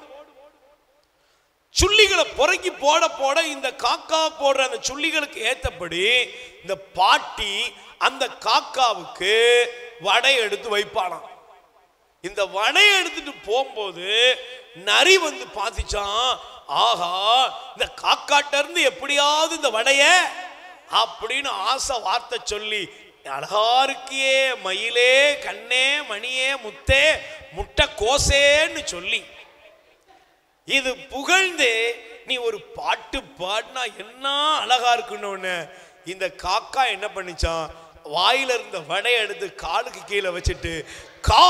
சுள்ளிகளை பொறுக்கி போட போட இந்த காக்கா போடுற அந்த சுள்ளிகளுக்கு ஏத்தபடி இந்த பாட்டி அந்த காக்காவுக்கு வடை எடுத்து வைப்பானாம். இந்த வடையை எடுத்துட்டு போகும்போது நரி வந்து பார்த்துச்சான், ஆஹா இந்த காக்காட்ட இருந்து எப்படியாவது இந்த வடைய அப்படின்னு ஆசை வார்த்தை சொல்லி, அழகா இருக்கியே மயிலே, கண்ணே, மணியே, முத்தே, முட்டை கோசேன்னு சொல்லி இது புகழ்ந்து நீ ஒரு பாட்டு பாடினா என்ன அழகா இருக்குன்னு இந்த காக்கா என்ன பண்ணிச்சான்? வாயில இருந்த வடையை எடுத்து காலுக்கு கீழே வச்சுட்டு கா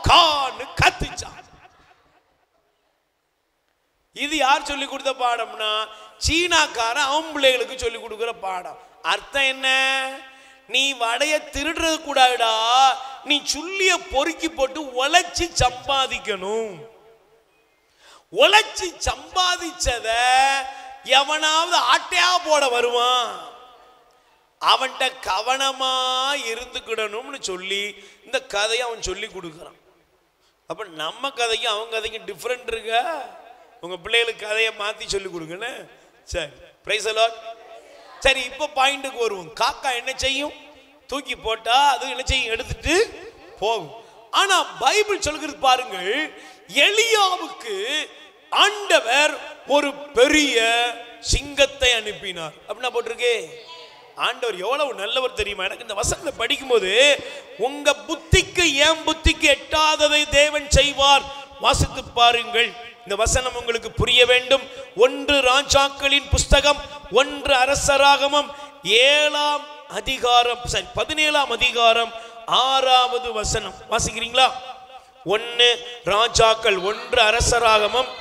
கான்னு கத்துச்சான். இது யார் சொல்லி கொடுத்த பாடம்னா, சீனாக்கார ஆம்பளைகளுக்கு சொல்லி கொடுக்கிற பாடம். அர்த்தம் என்ன? நீ வடைய திருடுறது கூடாதுடா, நீ சுள்ளிய பொறுக்கி போட்டு உழைச்சி சம்பாதிக்கணும். உழைச்சி சம்பாதிச்சத எவனாவது ஆட்டையா போட வருவான், அவன்கிட்ட கவனமா இருந்துக்கிடணும்னு சொல்லி இந்த கதையை அவன் சொல்லி கொடுக்குறான். அப்ப நம்ம கதைக்கும் அவங்க கதைக்கும் டிஃப்ரெண்ட் இருக்கா? உங்க பிள்ளைகளுக்கு கதையை மாத்தி சொல்லி கொடுங்கன்னு. சரி, பிரைஸ் தி லார்ட். சரி, இப்போ பாயிண்ட்டுக்கு வருவோம். காக்கா என்ன செய்யும்? தூக்கி போட்டா அது என்ன செய்யும்? எடுத்துட்டு போகும். ஆனா பைபிள் சொல்கிறது பாருங்கள், எலியாவுக்கு ஆண்டவர் ஒரு பெரிய சிங்கத்தை அனுப்பினார் அப்படின்னா போட்டிருக்கே. ஆண்டவர் எவ்வளவு நல்லவர் தெரியுமா? எனக்கு இந்த வசனத்தை படிக்கும்போது, உங்க புத்திக்கு என் புத்திக்கு எட்டாததை தேவன் செய்வார். வாசித்து பாருங்கள், இந்த வசனம் உங்களுக்கு புரிய வேண்டும். 1 ராஜாக்களின் புஸ்தகம் 1 அரசராகமம் 7ஆம் அதிகாரம் 17ஆம் அதிகாரம் 6வது வசனம் வாசிக்கிறீங்களா? 1 ராஜாக்கள் 1 அரசராகமம்.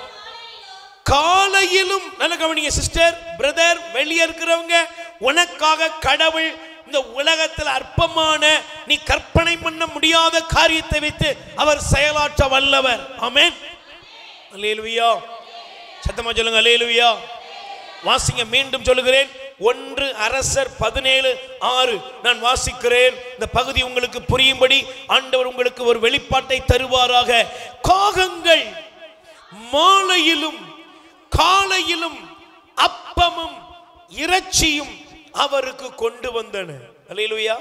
காலையிலும், நல்ல கவனிங்க சிஸ்டர், பிரதர், வெளியே இருக்கிறவங்க, உனக்காக கடவுள் இந்த உலகத்தில் அற்பமான நீ கற்பனை பண்ண முடியாத காரியத்தை வைத்து அவர் செயலாற்ற வல்லவர். ஆமென். அல்லேலூயா. சத்தமா சொல்லுங்க, அல்லேலூயா. வாசிங்க, மீண்டும் சொல்லுகிறேன். 1 அரசர் 17:6 நான் வாசிக்கிறேன். இந்த பகுதி உங்களுக்கு புரியும்படி ஆண்டவர் உங்களுக்கு ஒரு வெளிப்பாட்டை தருவாராக. காகங்கள் மாலையிலும் காலையிலும் அப்பமும் இறைச்சியும் அவருக்கு கொண்டு வந்தன. அல்லேலூயா.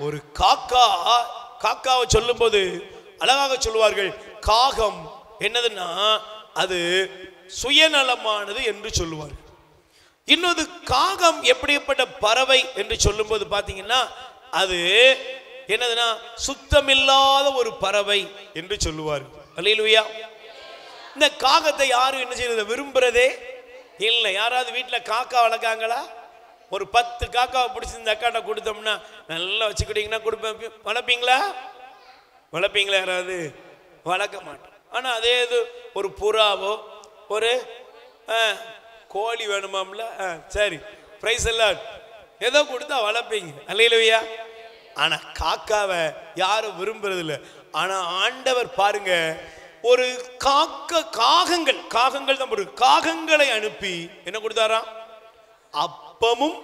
ஒரு காக்காவை சொல்லும்போது அழகாக சொல்லுவார்கள், காகம் என்னதுன்னா அது சுயநலமானது என்று சொல்லுவார்கள். இன்னொரு காகம் எப்படிப்பட்ட பறவை என்று சொல்லும்போது பாத்தீங்கன்னா அது என்னதுன்னா சுத்தமில்லாத ஒரு பறவை என்று சொல்லுவார்கள். அல்லேலூயா. இந்த காகத்தை யாரும் என்ன செய்யறது விரும்புறதே இல்லை. யாராவது வீட்டில் காக்கா வளர்க்காங்களா? ஒரு 10 காக்காவை பிடிச்சி இந்த அக்காட்ட கொடுத்தோம்னா நல்லா வச்சுக்கிட்டீங்கன்னா கொடுப்பேன். வளர்ப்பீங்களா? வளர்ப்பீங்களா? யாராவது வளர்க்க மாட்டோம். ஆனா அதே இது ஒரு புறாவோ ஒரு கோழி வேணுமாம்ல, சரி பிரைஸ் எல்லாம் ஏதோ கொடுத்தா வளர்ப்பீங்க. அல்லேலூயா. ஆனா காக்காவை யாரும் விரும்புறது இல்லை. ஆனா ஆண்டவர் பாருங்க, ஒரு காகங்கள் தான் ஒரு காகங்களை அனுப்பி என்ன கொடுத்தாராம்? அப்பமும்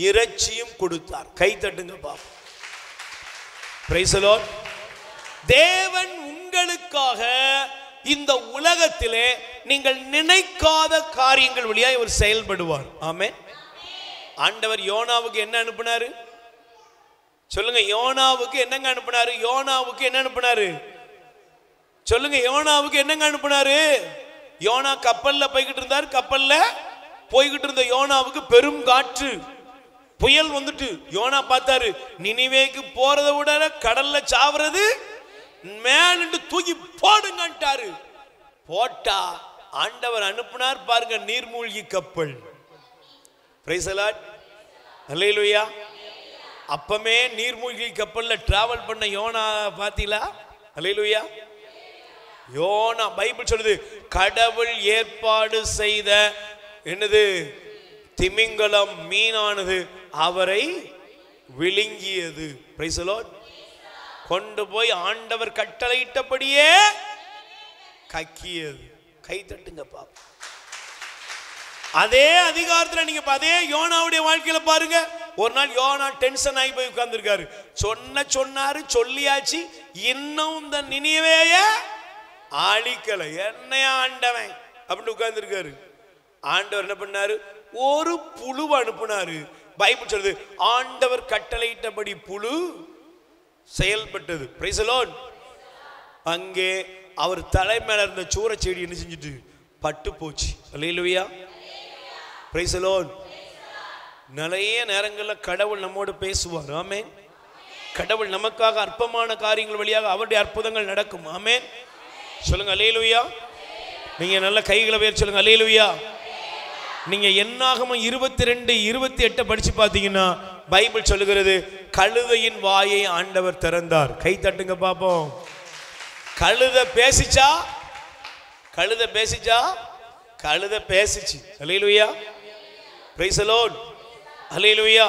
இறைச்சியும் கொடுத்தார். கை தட்டுங்க பாப்போம். Price the Lord. தேவன் உங்களுக்காக இந்த உலகத்திலே நீங்கள் நினைக்காத காரியங்கள் வழியாக இவர் செயல்படுவார். ஆமென். ஆண்டவர் யோனாவுக்கு என்ன அனுப்பினாரு சொல்லுங்க? யோனாவுக்கு என்னங்க அனுப்பினாரு? யோனாவுக்கு என்ன அனுப்பினாரு சொல்லுங்க? யோனாவுக்கு என்னங்க அனுப்பினாரு? யோனா கப்பல்ல போய்கிட்டு இருந்தார். கப்பல்ல போய்கிட்டு இருந்த யோனாவுக்கு பெரும் காற்று, புயல் வந்துட்டு யோனா பார்த்தாரு, நினிவேக்கு போறதை விட கடல்ல சாவுறது மேலிட்டு தூக்கி போடுங்கன்ட்டாரு. போட்டா ஆண்டவர் அனுப்பினார் பாருங்க, நீர்மூழ்கி கப்பல். Praise the Lord. அல்லேலூயா. அப்பமே நீர்மூழ்கி கப்பல்ல டிராவல் பண்ண யோனா பாத்தீங்களா? அல்லேலூயா. யோனா பைபிள் சொல்லுது, கடவுள் ஏற்பாடு செய்த என்னது திமிங்கலம் மீனானது அவரை விழுங்கியது. Price the Lord. கொண்டு போய் ஆண்டவர் கட்டளையிட்டபடியே கக்கியது. கை தட்டுங்க பாப்பா. அதே அதிகாரத்தில் நீங்க அதே யோனாவுடைய வாழ்க்கையில பாருங்க. ஒரு நாள் யோனா டென்ஷன் ஆகி போய் உட்கார்ந்துருக்காரு. சொன்னாரு, சொல்லியாச்சு, இன்னும் இந்த நினிவேய அழிக்கல, என்னையா ஆண்டவன் அப்படின்னு உட்கார்ந்துருக்காரு. ஆண்டவர் என்ன பண்ணாரு? ஒரு புழு அனுப்புனாரு. பைபிள் சொல்லுது, ஆண்டவர் கட்டளையிட்டபடி புழு செயல்பட்டது. Price the Lord. அங்கே அவர் தலை மேல இருந்த சூரச்செடி என்ன செஞ்சுட்டு பட்டு போச்சு. அல்லேலூயா. Praise the lord. நிறைய நேரங்களில் கடவுள் நம்மோடு பேசுவார். ஆமென். கடவுள் நமக்காக அற்பமான காரியங்கள் வழியாக அவருடைய அற்புதங்கள் நடக்கும். ஆமென். சொல்லுங்க அல்லேலூயா. நீங்க நல்ல கைகளை வேறு சொல்லுங்க அல்லேலூயா. நீங்க என்னாகமம் 22:28 படிச்சு பார்த்தீங்கன்னா பைபிள் சொல்லுகிறது, கழுதையின் வாயை ஆண்டவர் திறந்தார். கை தட்டுங்க பாப்போம். கழுதை பேசிச்சா? கழுதை பேசிச்சு. அல்லேலூயா. Praise the Lord. அல்லேலூயா.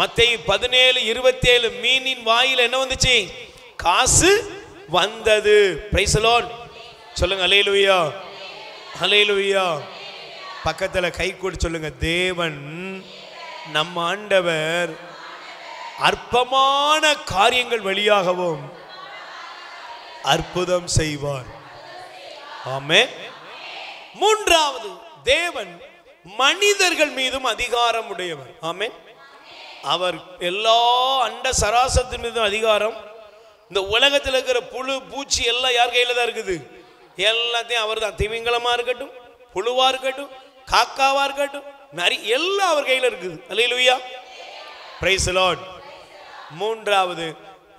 மத்தேயு 17:27 மீனின் வாயில என்ன வந்துச்சு? காசு வந்தது. Price the Lord. சொல்லுங்க அல்லேலூயா. அல்லேலூயா. பக்கத்துல கை கூடி சொல்லுங்க, தேவன் நம்ம ஆண்டவர் அற்பமான காரியங்கள் வழியாகவும் அற்புதம் செய்வார். ஆமென். மூன்றாவது, தேவன் மனிதர்கள் மீதும் அதிகாரம் உடையவர். ஆமென். அவர் எல்லா அண்ட சராசரத்தின் மீதும் அதிகாரம். இந்த உலகத்தில் இருக்கிற புழு பூச்சி எல்லாம் யார் கையில தான் இருக்குது? எல்லாத்தையும் அவர் தான். திமிங்கலமா இருக்கட்டும், புழுவா இருக்கட்டும், காக்காவா இருக்கட்டும், நரி, எல்லாம் அவர் கையில இருக்குது. அல்லேலூயா. Praise the lord. மூன்றாவது,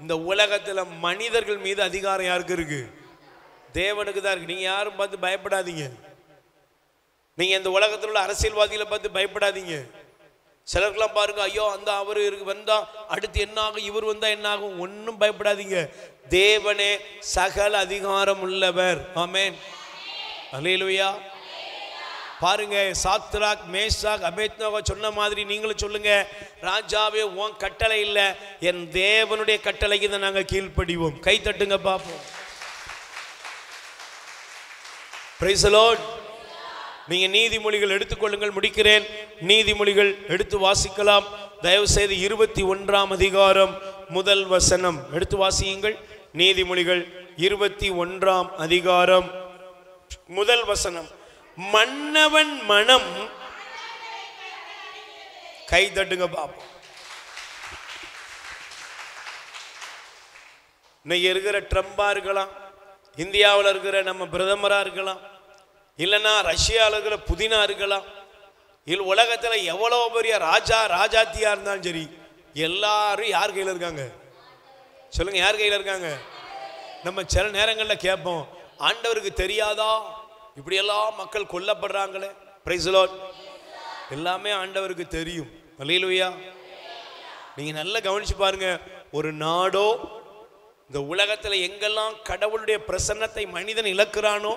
இந்த உலகத்தில் மனிதர்கள் மீது அதிகாரம் யாருக்கு இருக்கு? தேவனுக்கு தான் இருக்கு. நீங்க யாரும் பார்த்து பயப்படாதீங்க. நீங்க இந்த உலகத்தில் உள்ள அரசியல்வாதிகளை பார்த்து பயப்படாதீங்க. சிலருக்கெல்லாம் பாருங்க, ஐயோ அந்த அவர் வந்தா அடுத்து என்ன ஆகும், இவர் வந்தா என்ன ஆகும், ஒன்றும் பயப்படாதீங்க. தேவனே சகல அதிகாரம் உள்ளவர். ஆமென். அல்லேலூயா. பாருங்க, சாத்ராக் மேஷாக் அபேத்நேகோ சொன்ன மாதிரி நீங்களும் சொல்லுங்க, ராஜாவே உன் கட்டளை இல்லை, என் தேவனுடைய கட்டளைக்கு தான் நாங்கள் கீழ்ப்படிவோம். கை தட்டுங்க பார்ப்போம். Price the lord. நீங்க நீதிமொழிகள் எடுத்துக்கொள்ளுங்கள், முடிக்கிறேன். நீதிமொழிகள் எடுத்து வாசிக்கலாம். தயவு செய்து 21ஆம் அதிகாரம் முதல் வசனம் எடுத்து வாசியுங்கள். நீதிமொழிகள் 21ஆம் அதிகாரம் முதல் வசனம். மன்னவன் மனம், கை தட்டுங்க பாப்போம். இன்னைக்கு இருக்கிற ட்ரம்பா இருக்கலாம், இந்தியாவில் இருக்கிற நம்ம பிரதமரா இருக்கலாம், இல்லைன்னா ரஷ்யாவில் இருக்கிற புதினா இருக்கலாம், இல்லை உலகத்தில் எவ்வளோ பெரிய ராஜாத்தியா இருந்தாலும் சரி, எல்லாரும் யார் கையில் இருக்காங்க? சொல்லுங்க, யார் கையில் இருக்காங்க? நம்ம சில நேரங்களில் கேட்போம், ஆண்டவருக்கு தெரியாதா இப்படியெல்லாம் மக்கள் கொல்லப்படுறாங்களே? Price the Lord. எல்லாமே ஆண்டவருக்கு தெரியும். அல்லேலூயா. நீங்க நல்லா கவனிச்சு பாருங்க. ஒரு நாடோ இந்த உலகத்தில் எங்கெல்லாம் கடவுளுடைய பிரசன்னத்தை மனிதன் இழக்கிறானோ,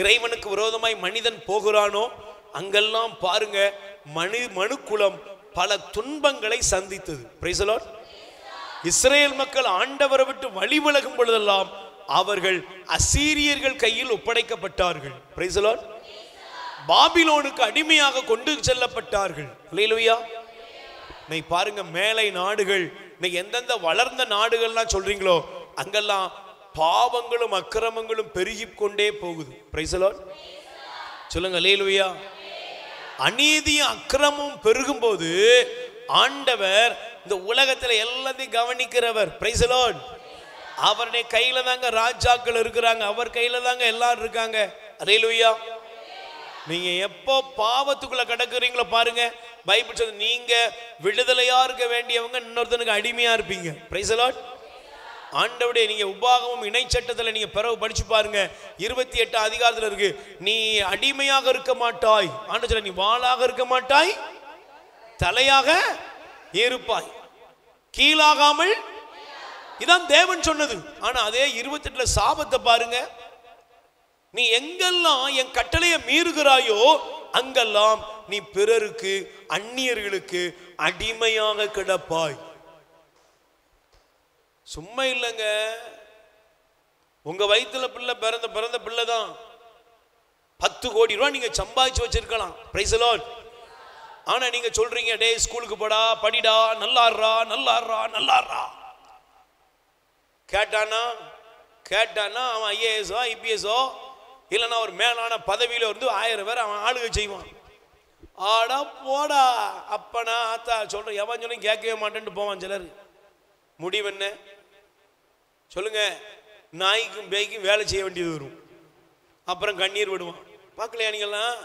இறைவனுக்கு விரோதமாய் மனிதன் போகிறானோ, அங்கெல்லாம் பாருங்க மனுக்குலம் பல துன்பங்களை சந்தித்தது. Price the Lord. இஸ்ரேல் மக்கள் ஆண்டவரை விட்டு வழி விலகும் பொழுதெல்லாம் அவர்கள் அசீரியர்கள் கையில் ஒப்படைக்கப்பட்டார்கள். Price the Lord. பாபிலோனுக்கு அடிமையாக கொண்டு செல்லப்பட்டார்கள். அல்லேலூயா. நீ பாருங்க, மேலை நாடுகள், நீ எந்தெந்த வளர்ந்த நாடுகள்லாம் சொல்றீங்களோ அங்கெல்லாம் பாவங்களும் அக்கிரமங்களும் பெருகி கொண்டே போகுது. Price the Lord. சொல்லுங்க அல்லேலூயா. அநீதியும் அக்கிரமும் பெருகும் போது ஆண்டவர் இந்த உலகத்துல எல்லாத்தையும் கவனிக்கிறவர். Price the Lord. அவருடைய கையில தாங்க ராஜாக்கள் இருக்கிறாங்க, அவர் கையில தாங்க எல்லாரும் இருக்காங்க. அல்லேலூயா. நீங்க எப்போ பாவத்துக்குள்ள கடக்குறீங்களோ பாருங்க, பைபிள் சொல்லுது நீங்க விடுதலையா இருக்க வேண்டியவங்க இன்னொருத்தனுக்கு அடிமையா இருப்பீங்க. Price the Lord. ஆண்டவருடைய நீங்க உபாகமம் இணை சட்டத்துல நீங்க பிறகு படிச்சு பாருங்க, 28 அதிகாரத்துல இருக்கு, நீ அடிமையாக இருக்க மாட்டாய். ஆண்டவர் சொல்ல, நீ வாளாக இருக்க மாட்டாய், தலையாக இருப்பாய், கீழாகாமல். இதான் தேவன் சொன்னது. ஆனா அதே 28ல சாபத்தை பாருங்க, நீ எங்கெல்லாம் என் கட்டளையை மீறுகிறாயோ அங்கெல்லாம் நீ பிறருக்கு அந்நியர்களுக்கு அடிமையாக கிடப்பாய். சும்மா இல்லைங்க, உங்க வயிற்றுல பிள்ளை பிறந்த பிள்ளை தான் 10 கோடி ரூபாய் நீங்க சம்பாதிச்சு வச்சிருக்கலாம். Price the Lord. ஆனா நீங்க சொல்றீங்க, டே ஸ்கூலுக்கு போடா, படிடா, நல்லாடுறா நல்லாடுறா நல்லாடுறா. கேட்டானா அவன் ஐஏஎஸோ ஐபிஎஸோ இல்லைன்னா ஒரு மேலான பதவியில வந்து 1000 பேர் அவன் ஆளுகை செய்வான். ஆடா போடா அப்பனா ஆத்தா சொல்ற எவன் சொல்லும் கேட்கவே மாட்டேன்ட்டு போவான். சிலர் முடிவு என்ன சொல்லுங்க, நாய்க்கும் பேய்க்கும் வேலை செய்ய வேண்டியது வரும், அப்புறம் கண்ணீர் விடுவான். பார்க்கலையா நீங்கெல்லாம்?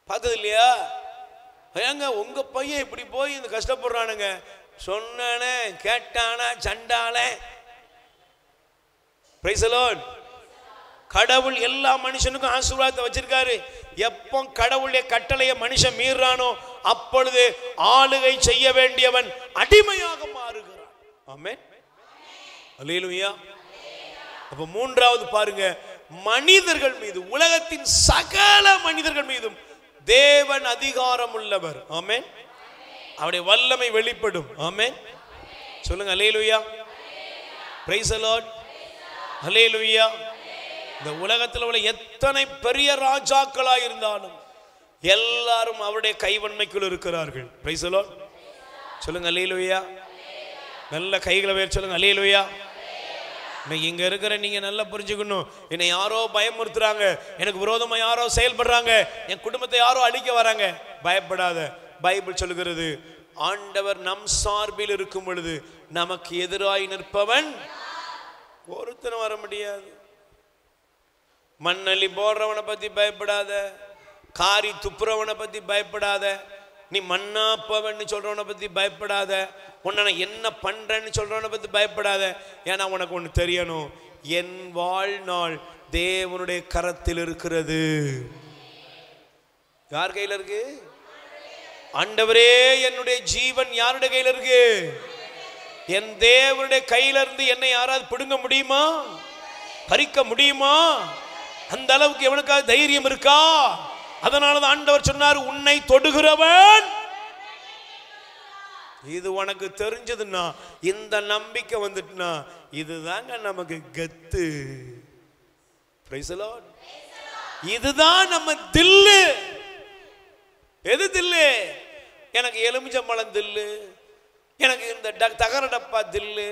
பார்த்தது இல்லையா? ஏங்க உங்க பையன் இப்படி போய் இந்த கஷ்டப்படுறானுங்க, சொன்னானே கேட்டானா சண்டாலே. Price the Lord. கடவுள் எல்லா மனுஷனுக்கும் ஆசீர்வாதத்தை வச்சிருக்காரு. எப்போ கடவுளுடைய கட்டளையை மனுஷன் மீறானோ அப்பொழுது ஆளுகை செய்ய வேண்டியவன் அடிமையாக மாறுகிறான். ஆமென். அல்லேலூயா. அப்ப மூன்றாவது பாருங்க, மனிதர்கள் மீது, உலகத்தின் சகல மனிதர்கள் மீதும் தேவன் அதிகாரம் உள்ளவர். ஆமென். அவருடைய வல்லமை வெளிப்படும். ஆமென். சொல்லுங்க அல்லேலூயா. Praise the Lord. அல்லேலூயா. இந்த உலகத்தில் உள்ள எத்தனை பெரிய ராஜாக்களா இருந்தாலும் எல்லாரும் அவருடைய கைவன்மைக்குள் இருக்கிறார்கள். Price the Lord. சொல்லுங்க அல்லேலூயா. நல்ல கைகளை வேர் சொல்லுங்க அல்லேலூயா. இன்னைக்கு இங்க இருக்கிற நீங்க நல்லா புரிஞ்சுக்கணும், என்னை யாரோ பயமுறுத்துறாங்க, எனக்கு விரோதமா யாரோ செயல்படுறாங்க, என் குடும்பத்தை யாரோ அழிக்க வராங்க, பயப்படாத. பைபிள் சொல்லுகிறது, ஆண்டவர் நம் சார்பில் இருக்கும் பொழுது நமக்கு எதிராய் நிற்பவன் ஒருத்தன் வர முடியாது. மண்ணள்ளி போடுறவனை பத்தி பயப்படாத, காரி துப்புறவனை பத்தி பயப்படாத, நீ மண்ணாப்பவன்னு சொல்றவனை பத்தி பயப்படாத, உன்னை என்ன பண்றேன்னு சொல்றவனை பத்தி பயப்படாத. ஏன்னா உனக்கு ஒன்று தெரியணும், என் வாழ்நாள் தேவனுடைய கரத்தில் இருக்கிறது. யார் கையில் இருக்கு? ஆண்டவரே, என்னுடைய ஜீவன் யாருடைய கையில் இருக்கு? என் தேவனுடைய கையில இருந்து என்னை யாராவது பிடுங்க முடியுமா? பறிக்க முடியுமா? அந்த அளவுக்கு எவனுக்காவது தைரியம் இருக்கா? அதனாலதான் ஆண்டவர் சொன்னார், உன்னை தொடுகிறவன். இது உனக்கு தெரிஞ்சதுன்னா, இந்த நம்பிக்கை வந்துட்டுனா, இதுதாங்க நமக்கு கத்து. Price the Lord. இதுதான் நம்ம தில்லு. எது தில்லு? எனக்கு எலுமிச்சம்பழம் தில்லு, எனக்கு இந்த தகர டப்பா தில்லு,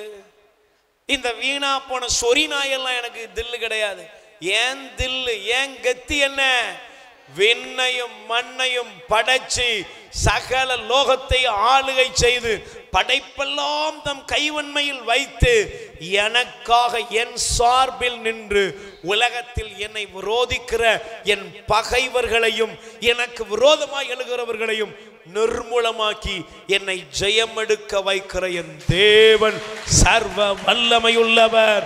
இந்த வீணா போன சொறி நாயெல்லாம் எனக்கு தில்லு கிடையாது. ஏன் தில்லு, ஏன் கத்தி என்ன? விண்ணையும் மண்ணையும் படைச்சு சகல லோகத்தை ஆளுகை செய்து படைப்பெல்லாம் தம் கைவன்மையில் வைத்து எனக்காக என் சார்பில் நின்று உலகத்தில் என்னை விரோதிக்கிற என் பகைவர்களையும் எனக்கு விரோதமாய் எழுகிறவர்களையும் நிர்மூலமாக்கி என்னை ஜெயம் எடுக்க வைக்கிற என் தேவன் சர்வ வல்லமையுள்ளவர்.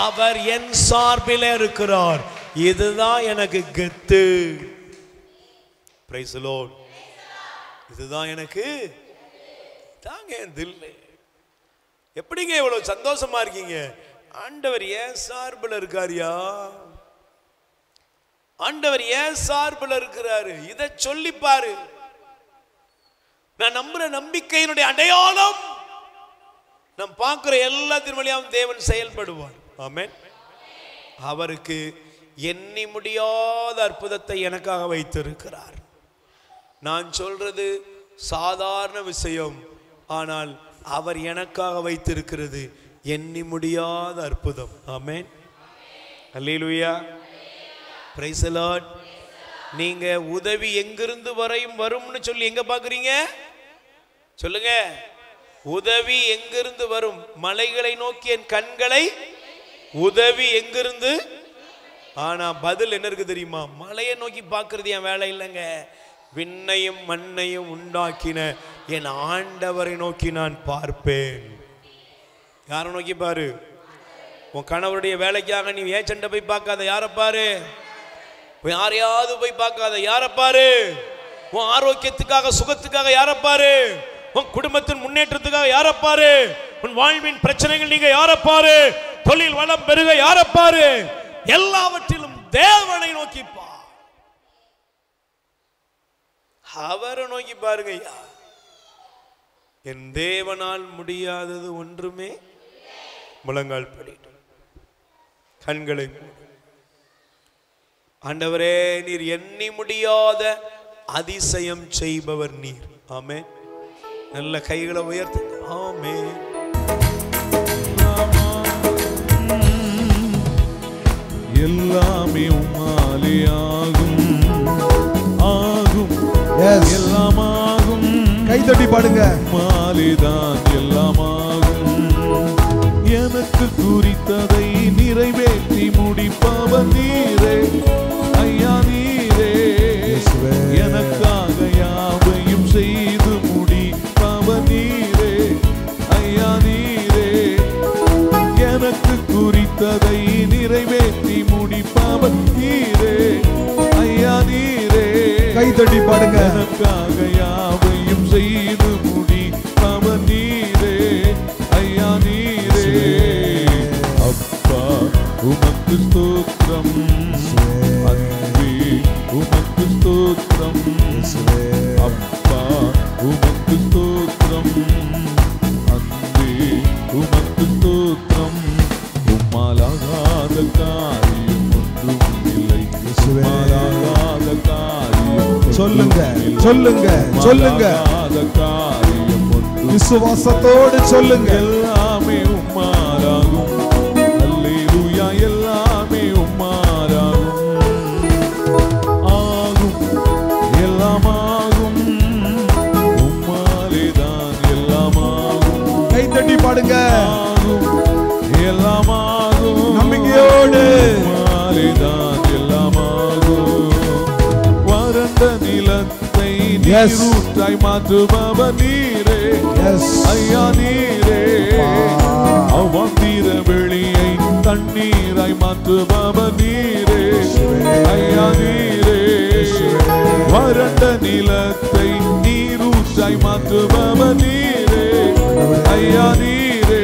அவர் என் சார்பில் இருக்கிறார். இதுதான் எனக்கு கெத்து. Price the Lord. இதுதான் எனக்கு தாங்க என் தில்லு. எப்படிங்க இவ்வளவு சந்தோஷமா இருக்கீங்க? ஆண்டவர் ஏன் சார்பில் இருக்காரியா? ஆண்டவர் ஏன் சார்பில் இருக்கிறாரு? இதை சொல்லி பாரு. நான் நம்புற நம்பிக்கையினுடைய அடையாளம் நம் பார்க்கிற எல்லாத்தின் வழியாகவும் தேவன் செயல்படுவார். ஆமென். அவருக்கு எண்ணி முடியாத அற்புதத்தை எனக்காக வைத்திருக்கிறார். நான் சொல்றது சாதாரண விஷயம், ஆனால் அவர் எனக்காக வைத்திருக்கிறது எண்ணி முடியாத அற்புதம். ஆமென். அல்லேலூயா. Praise the lord. நீங்க உதவி எங்கிருந்து வரும்னு சொல்லி எங்க பாக்குறீங்க? சொல்லுங்க. உதவி எங்கிருந்து வரும்? மலைகளை நோக்கி என் கண்களை, உதவி எங்கிருந்து? ஆனா பதில் என்ன இருக்கு தெரியுமா? மலையை நோக்கி பார்க்கறது என் வேலை இல்லைங்க. விண்ணையும் மண்ணையும் உண்டாக்கின என் ஆண்டவரை நோக்கி நான் பார்ப்பேன். யாரை நோக்கி பாரு? உன் கணவருடைய வேலைக்காக நீ ஏச்சண்ட போய் பார்க்காத, யாரை பாரு? யாரையாவது போய் பார்க்காத, யாரை பாரு? உன் ஆரோக்கியத்துக்காக சுகத்துக்காக யாரை பாரு? உன் குடும்பத்தின் முன்னேற்றத்துக்காக யாரை பாரு? உன் வாழ்வின் பிரச்சனைகள் நீங்க யாரை பாரு? தொழில் வளம் பெருக யாரை பாரு? எல்லாவற்றிலும் தேவனை நோக்கி பார். அவரை நோக்கி பாருங்க. என் தேவனால் முடியாதது ஒன்றுமே. முழங்கால் படிட்டு கண்களை ஆண்டவரே, நீர் எண்ணி முடியாத அதிசயம் செய்பவர் நீர். ஆமென். நல்ல கைகளை உயர்த்துங்க. ஆமென். எல்லாமே உம்மாலே ஆகும், ஆகும், எல்லாமாகும். கைதட்டி பாடுங்க. உம்மாலேதான் எல்லாமாகும். எனக்கு குறித்ததை நிறைவேற்றி முடிப்பவர் நீரே, ஐயா நீரே. எனக்காக யாவையும் செய்து முடிப்பவர் நீரே, ஐயா நீரே. எனக்கு குறித்ததை நிறைவேற்றி முடிப்பவர் நீரே, ஐயா நீரே. கைதட்டி பாடுங்க. எனக்காக யாவையும் செய்து முடிப்பவர் நீரே, ஐயா நீரே. அப்பா உமக்கு ஸ்தோத்திரம், அன்பே உமக்கு ஸ்தோத்திரம், அப்பா உமக்கு ஸ்தோத்திரம், அன்பே உமக்கு ஸ்தோத்திரம். உம்மாலாகாத காரியம் ஒன்றும் இல்லை, உம்மாலாகாத காரியம் சொல்லுங்க, சொல்லுங்க, சொல்லுங்க. காரியம் ஒன்றும் விசுவாசத்தோடு சொல்லுங்க. எல்லாமே உம்மாலாகும். அல்லேலூயா. எல்லாமே உம்மாலாகும், ஆகும், எல்லாமாகும். உம்மாலேதான் எல்லாமாகும். கைதட்டி பாடுங்க. ஆகும், எல்லாமாகும். நம்பிக்கையோடு. உம்மாலேதான் எல்லாமாகும். வறண்ட நிலத்தை நீரூற்றாய் மாற்றுபவர் நீரே, ஐயா நீரே. அவ்வந்திர வெளியை தண்ணீராய் மாற்றுபவர் நீரே, ஐயா நீரே. வறண்ட நிலத்தை நீரூற்றாய் மாற்றுபவர் நீரே, ஐயா நீரே.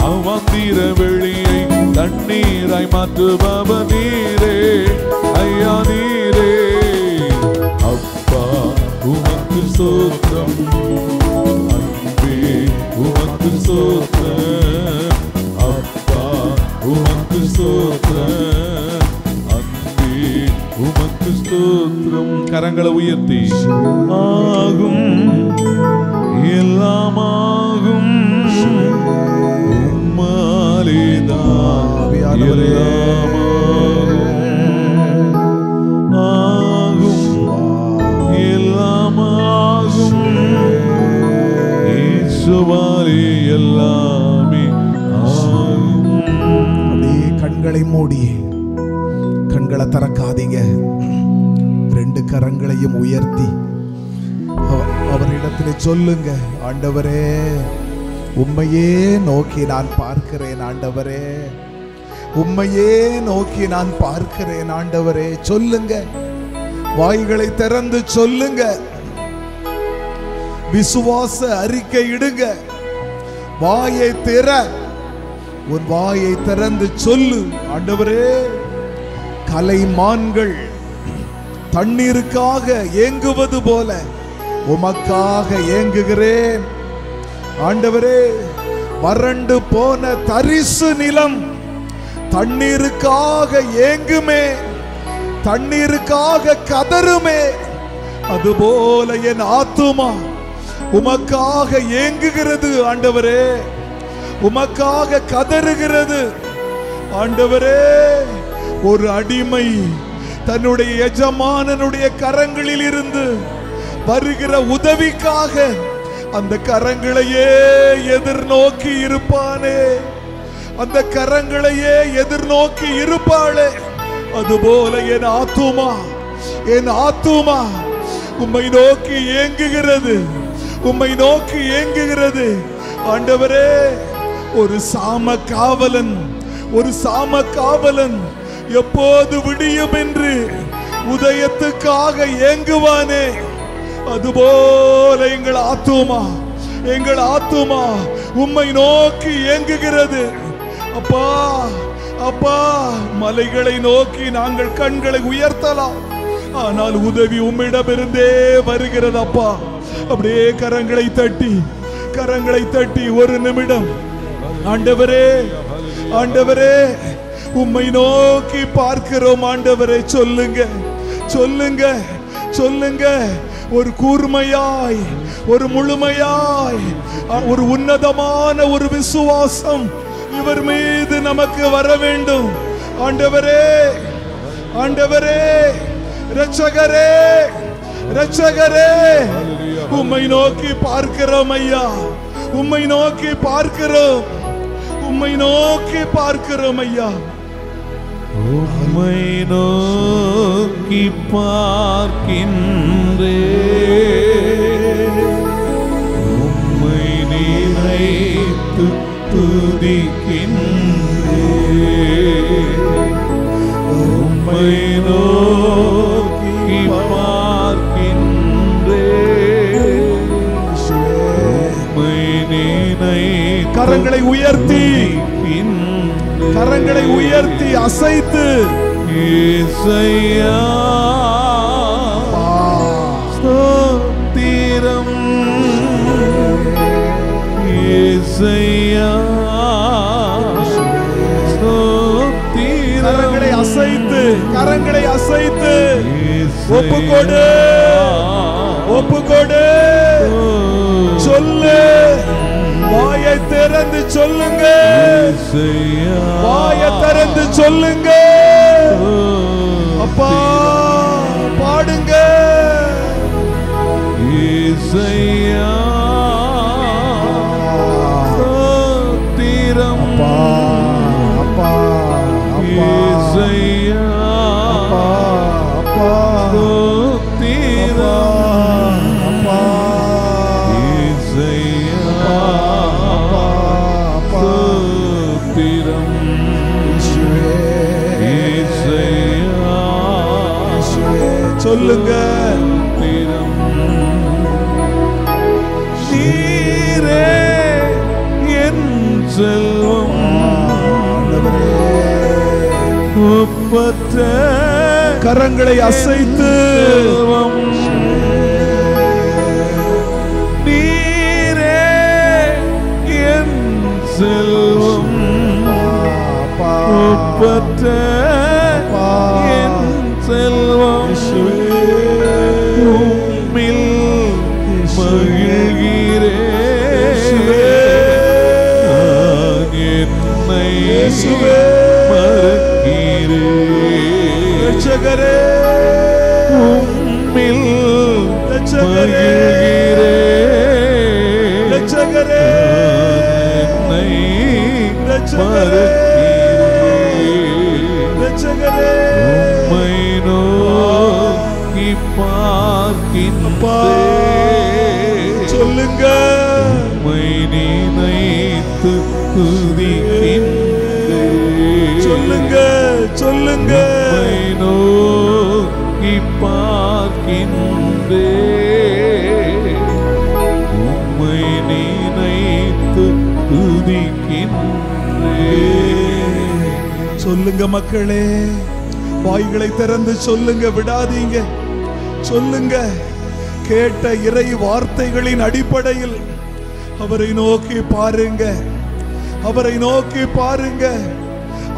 அவ்வந்திர வெளியை தண்ணீராய் மாற்றுபவர் நீரே, ஐயா நீரே. அப்பா உமக்கு ஸ்தோத்திரம், அன்பே உமக்கு ஸ்தோத்திரம், அப்பா உமக்கு ஸ்தோத்திரம், அன்பே உமக்கு ஸ்தோத்திரம். கரங்களை உயர்த்தி ஆகும், எல்லாமாகும். உம்மாலேதான் ஆகும், எல்லாமாகும். இயேசுவாலே எல்லாமே ஆகும். அப்படியே கண்களை மூடி, கண்களை திறக்காதீங்க. ரெண்டு கரங்களையும் உயர்த்தி அவரிடத்திலே சொல்லுங்க. ஆண்டவரே, உம்மையே நோக்கி நான் பார்க்கிறேன் ஆண்டவரே, உம்மையே நோக்கி நான் பார்க்கிறேன் ஆண்டவரே. சொல்லுங்க, வாய்களை திறந்து சொல்லுங்க, விசுவாச அறிக்கை இடுங்க. வாயை திற, உன் வாயை திறந்து சொல்லு. ஆண்டவரே, கலைமான்கள் தண்ணீருக்காக ஏங்குவது போல உமக்காக ஏங்குகிறேன் ஆண்டவரே. வறண்டு போன தரிசு நிலம் தண்ணீருக்காக ஏங்குமே, தண்ணீருக்காக கதறுமே. அதுபோல என் ஆத்துமா உமக்காக ஏங்குகிறது ஆண்டவரே, உமக்காக கதறுகிறது ஆண்டவரே. ஒரு அடிமை தன்னுடைய எஜமானனுடைய கரங்களில் இருந்து வருகிற உதவிக்காக அந்த கரங்களையே எதிர்நோக்கி இருப்பானே, அந்த கரங்களையே எதிர்நோக்கி இருப்பாளே. அதுபோல என் ஆத்துமா உம்மை நோக்கி ஏங்குகிறது, உம்மை நோக்கி ஏங்குகிறது ஆண்டவரே. ஒரு சாம காவலன் எப்போது விடியும் என்று உதயத்துக்காக ஏங்குவானே, அதுபோல எங்கள் ஆத்துமா உம்மை நோக்கி ஏங்குகிறது. அப்பா அப்பா, மலைகளை நோக்கி நாங்கள் கண்களை உயர்த்தலாம், ஆனால் உதவி உம்மிடமிருந்தே வருகிறது அப்பா. அப்படியே கரங்களை தட்டி ஒரு நிமிடம் ஆண்டவரே, ஆண்டவரே உம்மை நோக்கி பார்க்கிறோம் ஆண்டவரே. சொல்லுங்க. ஒரு கூர்மையாய், ஒரு முழுமையாய், ஒரு உன்னதமான ஒரு விசுவாசம் இவர் மீது நமக்கு வர வேண்டும் ஆண்டவரே. இரட்சகரே உம்மை நோக்கி பார்க்கிறோம் ஐயா, உம்மை நோக்கி பார்க்கிறோம் ஐயா. உம்மை நோக்கி பார்க்கின்றே, உம்மை நினைத்து துதிக்கின்றே, உம்மை நோக்கி பார்க்கின்றே, உம்மை நினைத்து கரங்களை உயர்த்தி அசைத்து இயேசையா ஸ்தோத்திரம், இயேசையா ஸ்தோத்திரம். கரங்களை அசைத்து ஒப்புக்கொடு சொல்லு. வாயை திறந்து சொல்லுங்க, அப்பா பாடுங்க. இயேசையா ஸ்தோத்திரம், அப்பா இயேசையா ஸ்தோத்திரம், சொல்லுங்க. நீரே என் செல்வம், ஒப்பற்ற கரங்களை அசைத்து நீரே என் செல்வம், ஒப்பற்ற என் செல்வம், உம்மில் மகிழ்கிறேன், என்னை மறக்கிறேன், இரட்சகரே உம்மில் மகிழ்கிறேன், என்னை மறக்கிறேன், உம்மை நோக்கி பார்க்கின்றேன், சொல்லுங்க. உம்மை நினைத்து துதிக்கின்றேன், சொல்லுங்க. உம்மை நோக்கி பார்க்கின்றேன், உம்மை நினைத்து துதிக்கின்றேன். சொல்லுங்க மக்களே, வாய்களை திறந்து சொல்லுங்க, விடாதீங்க. சொல்லுங்க. கேட்ட இறை வார்த்தைகளின் அடிப்படையில் அவரை நோக்கி பாருங்க. அவரை நோக்கி பாருங்க.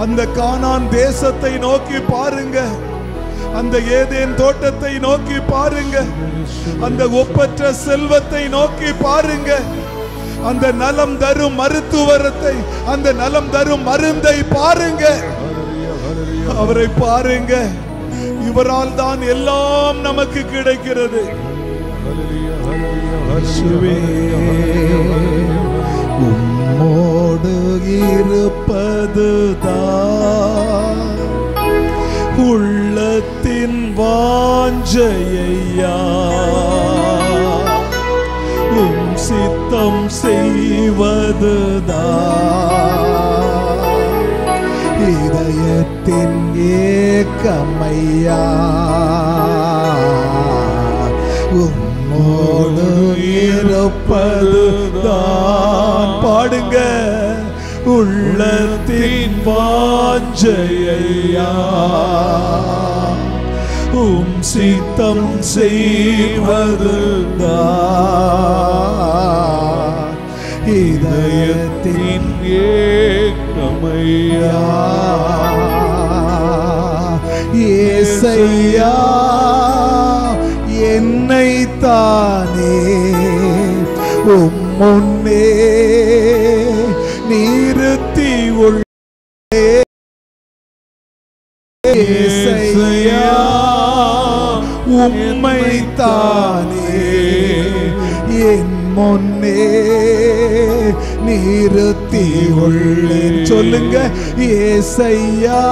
அந்த கானான் தேசத்தை நோக்கி பாருங்க. அந்த ஏதேன் தோட்டத்தை நோக்கி பாருங்க. அந்த ஒப்பற்ற செல்வத்தை நோக்கி பாருங்க. அந்த நலம் தரும் மருத்துவரத்தை, அந்த நலம் தரும் மருந்தை பாருங்க. அவரை பாருங்க. இவரால் தான் எல்லாம் நமக்கு கிடைக்கிறது. உம்மோடு இருப்பதுதான் உள்ளத்தின் வாஞ்சையா. உம் சித்தம் செய்வதுதான் இதயத்தின் ஏக்கமையா. உம்மோடு இருப்பதுதான் பாடுங்க. உள்ளத்தின் வாஞ்சையா. உம் சித்தம் செய்வதுதான் இதயத்தின் ஏக்கமையா. ஏசையா என்னை தானே உம் முன்னே நிறுத்தி உள்ளே. ஏசையா உம்மை தானே என் முன்னே நிறுத்தி உள்ளேன். சொல்லுங்க. ஏசையா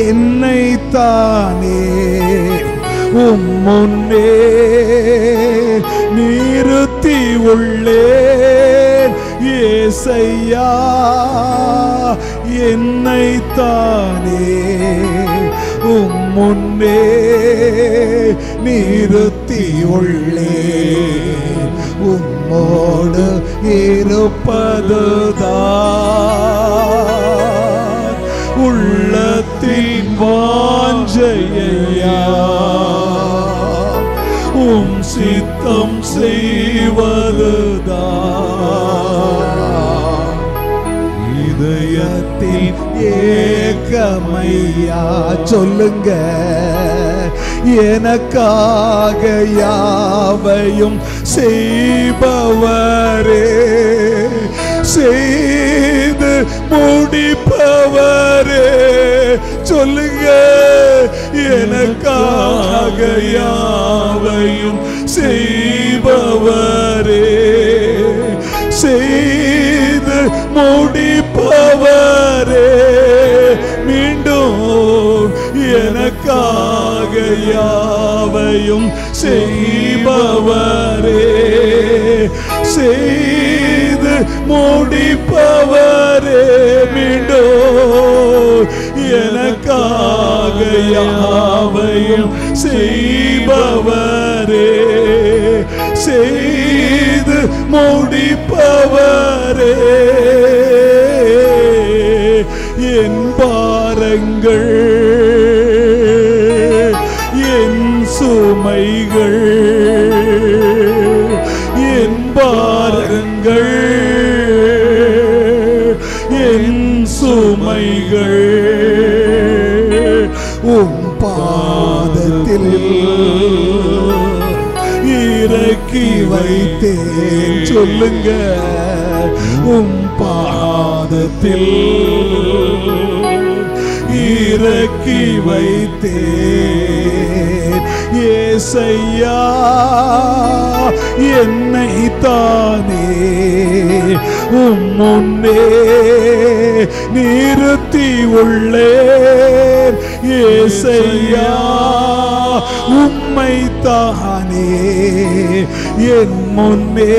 என்னை தானே உம் முன்னே நிறுத்தி உள்ளேன். ஏசையா என்னை தானே உம் முன்னே நிறுத்தி உள்ளேன். உம்மோடு இருப்பதுதான் உள்ளத்தின் வாஞ்சையா. உம் சித்தம் செய்வதுதான் இதயத்தின் ஏக்கமையா. சொல்லுங்க. எனக்காக யாவையும் செய்பவரே, செய்து முடிப்பவரே. சொல்லுங்க. எனக்காக யாவையும் செய்பவரே, செய்து முடிப்பவரே. மீண்டும். எனக்காக யாவையும் செய்பவரே, செய்து முடிப்பவரே. மீண்டும். எனக்காக யாவையும் செய்பவரே, செய்து முடிப்பவரே. என் பாரங்கள், என் சுமைகள், என் பாரங்கள், என் சுமைகள் உம் பாதத்தில் இறக்கி வைத்தேன். சொல்லுங்க. உம் பாதத்தில் இறக்கி வைத்தேன். ஏசையா என்னை தானே உம் முன்னே நிறுத்தி உள்ளேன். ஏசையா உம்மை தானே என் முன்னே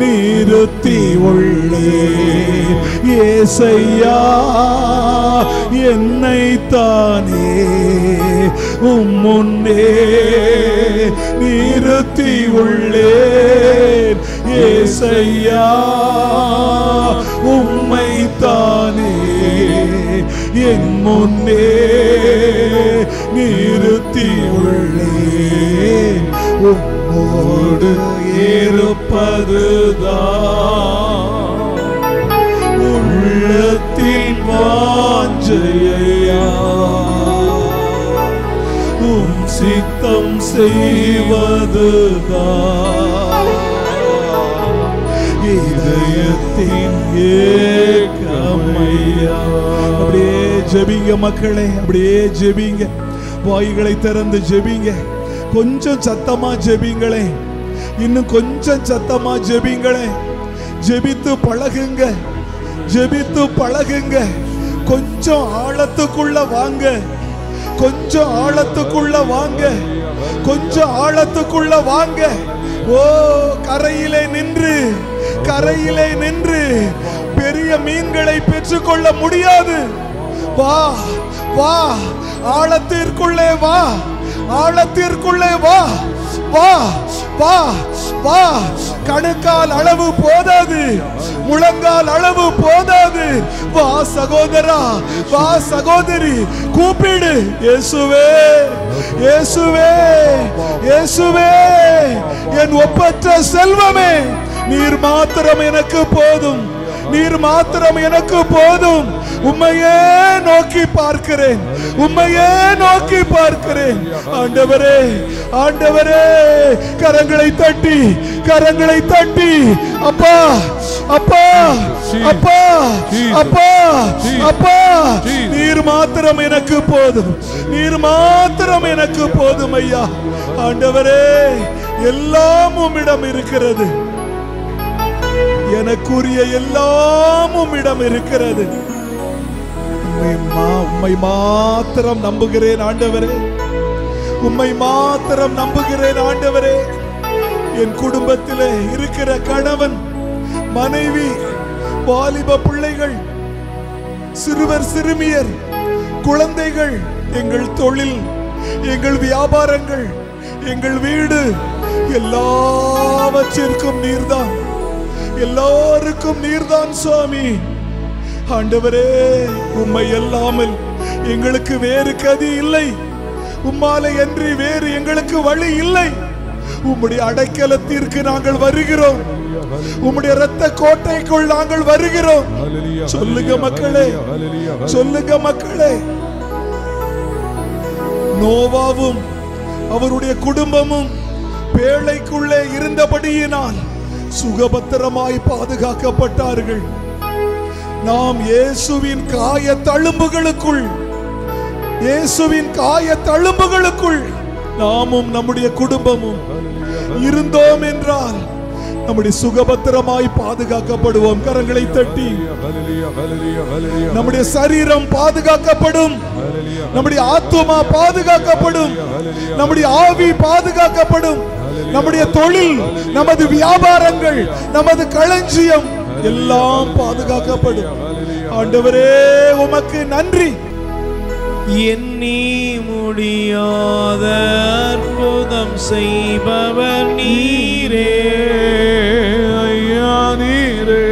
நிறுத்தி உள்ளேன். ஏசையா என்னை தானே உம் முன்னே நிறுத்தி உள்ளேன். ஏசையா உம்மை தானே என் முன்னே நிறுத்தி உள்ளேன். உம்மோடு இருப்பதுதான் சித்தம் செய்வதுதான் இதயத்தின் ஏக்கமையா. அப்படியே ஜெபிங்க மக்களே, அப்படியே ஜெபிங்க. வாய்களை திறந்து ஜெபிங்க. கொஞ்சம் சத்தமா ஜெபிங்களே, இன்னும் கொஞ்சம் சத்தமா ஜெபிங்களே. ஜெபித்து பழகுங்க, ஜெபித்து பழகுங்க. கொஞ்சம் ஆழத்துக்குள்ள வாங்க, கொஞ்சம் ஆழத்துக்குள்ள வாங்க, கொஞ்சம் ஆழத்துக்குள்ள வாங்க. ஓ, கரையிலே நின்று, கரையிலே நின்று பெரிய மீன்களை பெற்றுக்கொள்ள முடியாது. வா வா, ஆழத்திற்குள்ளே வா, ஆழத்திற்குள்ளே வா வா வா வா. கணுக்கால் அளவு போதாது, முழங்கால் அளவு போதாது. வா சகோதரா, வா சகோதரி, கூப்பிடு. இயேசுவே, இயேசுவே, இயேசுவே, என் ஒப்பற்ற செல்வமே, நீர் மாத்திரம் எனக்கு போதும், நீர் மாத்திரம் எனக்கு போதும். உம்மையே நோக்கி பார்க்கிறேன், உம்மையே நோக்கி பார்க்கிறேன். ஆண்டவரே, ஆண்டவரே, கரங்களை தட்டி, கரங்களை தட்டி, அப்பா அப்பா அப்பா அப்பா அப்பா, நீர் மாத்திரம் எனக்கு போதும், நீர் மாத்திரம் எனக்கு போதும் ஐயா. ஆண்டவரே, எல்லாம் உம்மிடம் இருக்கிறது, எனக்குரிய எல்லாம் உம்மிடம் இருக்கிறது. உம்மை மாத்திரம் நம்புகிறேன் ஆண்டவரே, உம்மை மாத்திரம் நம்புகிறேன் ஆண்டவரே. என் குடும்பத்திலே இருக்கிற கணவன், மனைவி, வாலிப பிள்ளைகள், சிறுவர் சிறுமியர், குழந்தைகள், எங்கள் தொழில், எங்கள் வியாபாரங்கள், எங்கள் வீடு, எல்லாவற்றிற்கும் நீர்தான், எல்லாருக்கும் நீர்தான் சுவாமி. ஆண்டவரே, உம்மை அல்லாமல் எங்களுக்கு வேறு கதி இல்லை, உம்மாலை அன்றி வேறு எங்களுக்கு வழி இல்லை. உம்முடைய அடைக்கலத்திற்கு நாங்கள் வருகிறோம், உம்முடைய இரத்த கோட்டைக்குள் நாங்கள் வருகிறோம். சொல்லுங்க மக்களே, சொல்லுங்க மக்களே. நோவாவும் அவருடைய குடும்பமும் பேழைக்குள்ளே இருந்தபடியினால் சுகபத்திரமாய் பாதுகாக்கப்பட்டார்கள். நாம் இயேசுவின் காய தழும்புகளுக்குள், இயேசுவின் காய தழும்புகளுக்குள் நாமும் நம்முடைய குடும்பமும் இருந்தோம் என்றால் நம்முடைய சுகபத்திரமாய் பாதுகாக்கப்படுவோம். கரங்களை தட்டி. நம்முடைய சரீரம் பாதுகாக்கப்படும், நம்முடைய ஆத்துமா பாதுகாக்கப்படும், நம்முடைய ஆவி பாதுகாக்கப்படும், நம்முடைய தொழில், நமது வியாபாரங்கள், நமது களஞ்சியம் எல்லாம் பாதுகாக்கப்படும். ஆண்டவரே, உமக்கு நன்றி. எண்ணி முடியாத அற்புதம் செய்பவர் நீரே ஐயா, நீரே.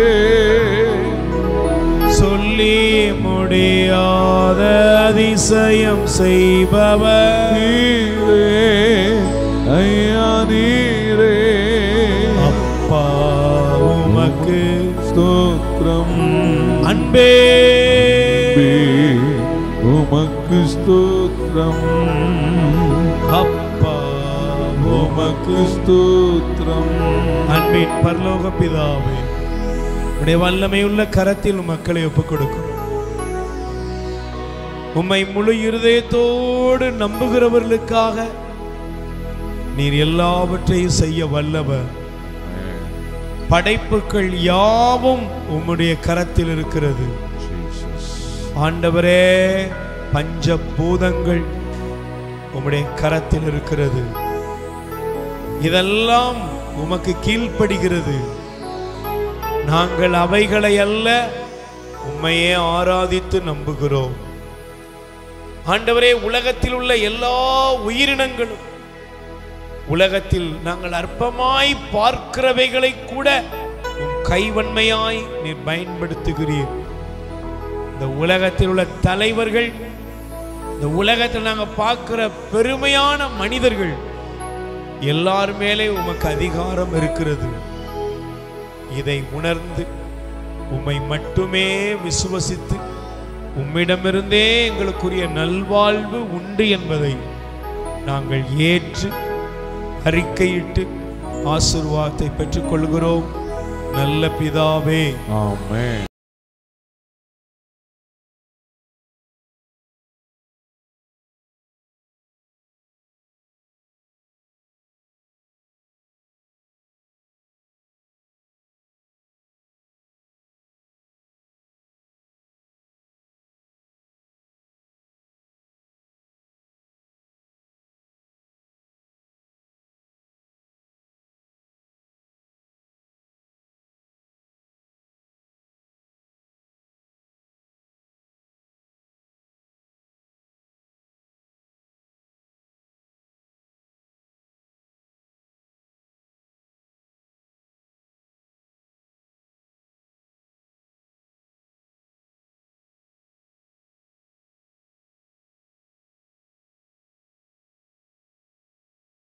சொல்லி முடியாத அதிசயம் செய்பவர் நீரே ஐயா, நீரே. அப்பா, உமக்கு ஸ்தோத்திரம். அன்பே, உமக்கு ஸ்தோத்திரம். அப்பா, உமக்கு ஸ்தோத்திரம். அன்பின் பரலோக பிதாவே, உடைய வல்லமையுள்ள கரத்தில் மக்களை ஒப்புக் கொடுக்கிறோம். உம்மை முழு இருதயத்தோடு நம்புகிறவர்களுக்காக நீர் எல்லாவற்றையும் செய்ய வல்லவர். படைப்புகள் யாவும் உம்முடைய கரத்தில் இருக்கிறது. ஆண்டவரே, பஞ்சபூதங்கள் உம்முடைய கரத்தில் இருக்கிறது. இதெல்லாம் உமக்கு கீழ்ப்படுகிறது. நாங்கள் அவைகளை அல்ல, உம்மையே ஆராதித்து நம்புகிறோம். ஆண்டவரே, உலகத்தில் உள்ள எல்லா உயிரினங்களும், உலகத்தில் நாங்கள் அற்பமாய் பார்க்கிறவைகளை கூட உம் கைவன்மையாய் நீர் பயன்படுத்துகிறீர். இந்த உலகத்தில் உள்ள தலைவர்கள், இந்த உலகத்தில் நாங்கள் பார்க்கிற பெருமையான மனிதர்கள் எல்லார் மேலே உமக்கு அதிகாரம் இருக்கிறது. இதை உணர்ந்து உம்மை மட்டுமே விசுவசித்து உம்மிடமிருந்தே எங்களுக்குரிய நல்வாழ்வு உண்டு என்பதை நாங்கள் ஏற்று அறிக்கையிட்டு ஆசீர்வாதத்தை பெற்றுக்கொள்கிறோம் நல்ல பிதாவே. ஆமென்.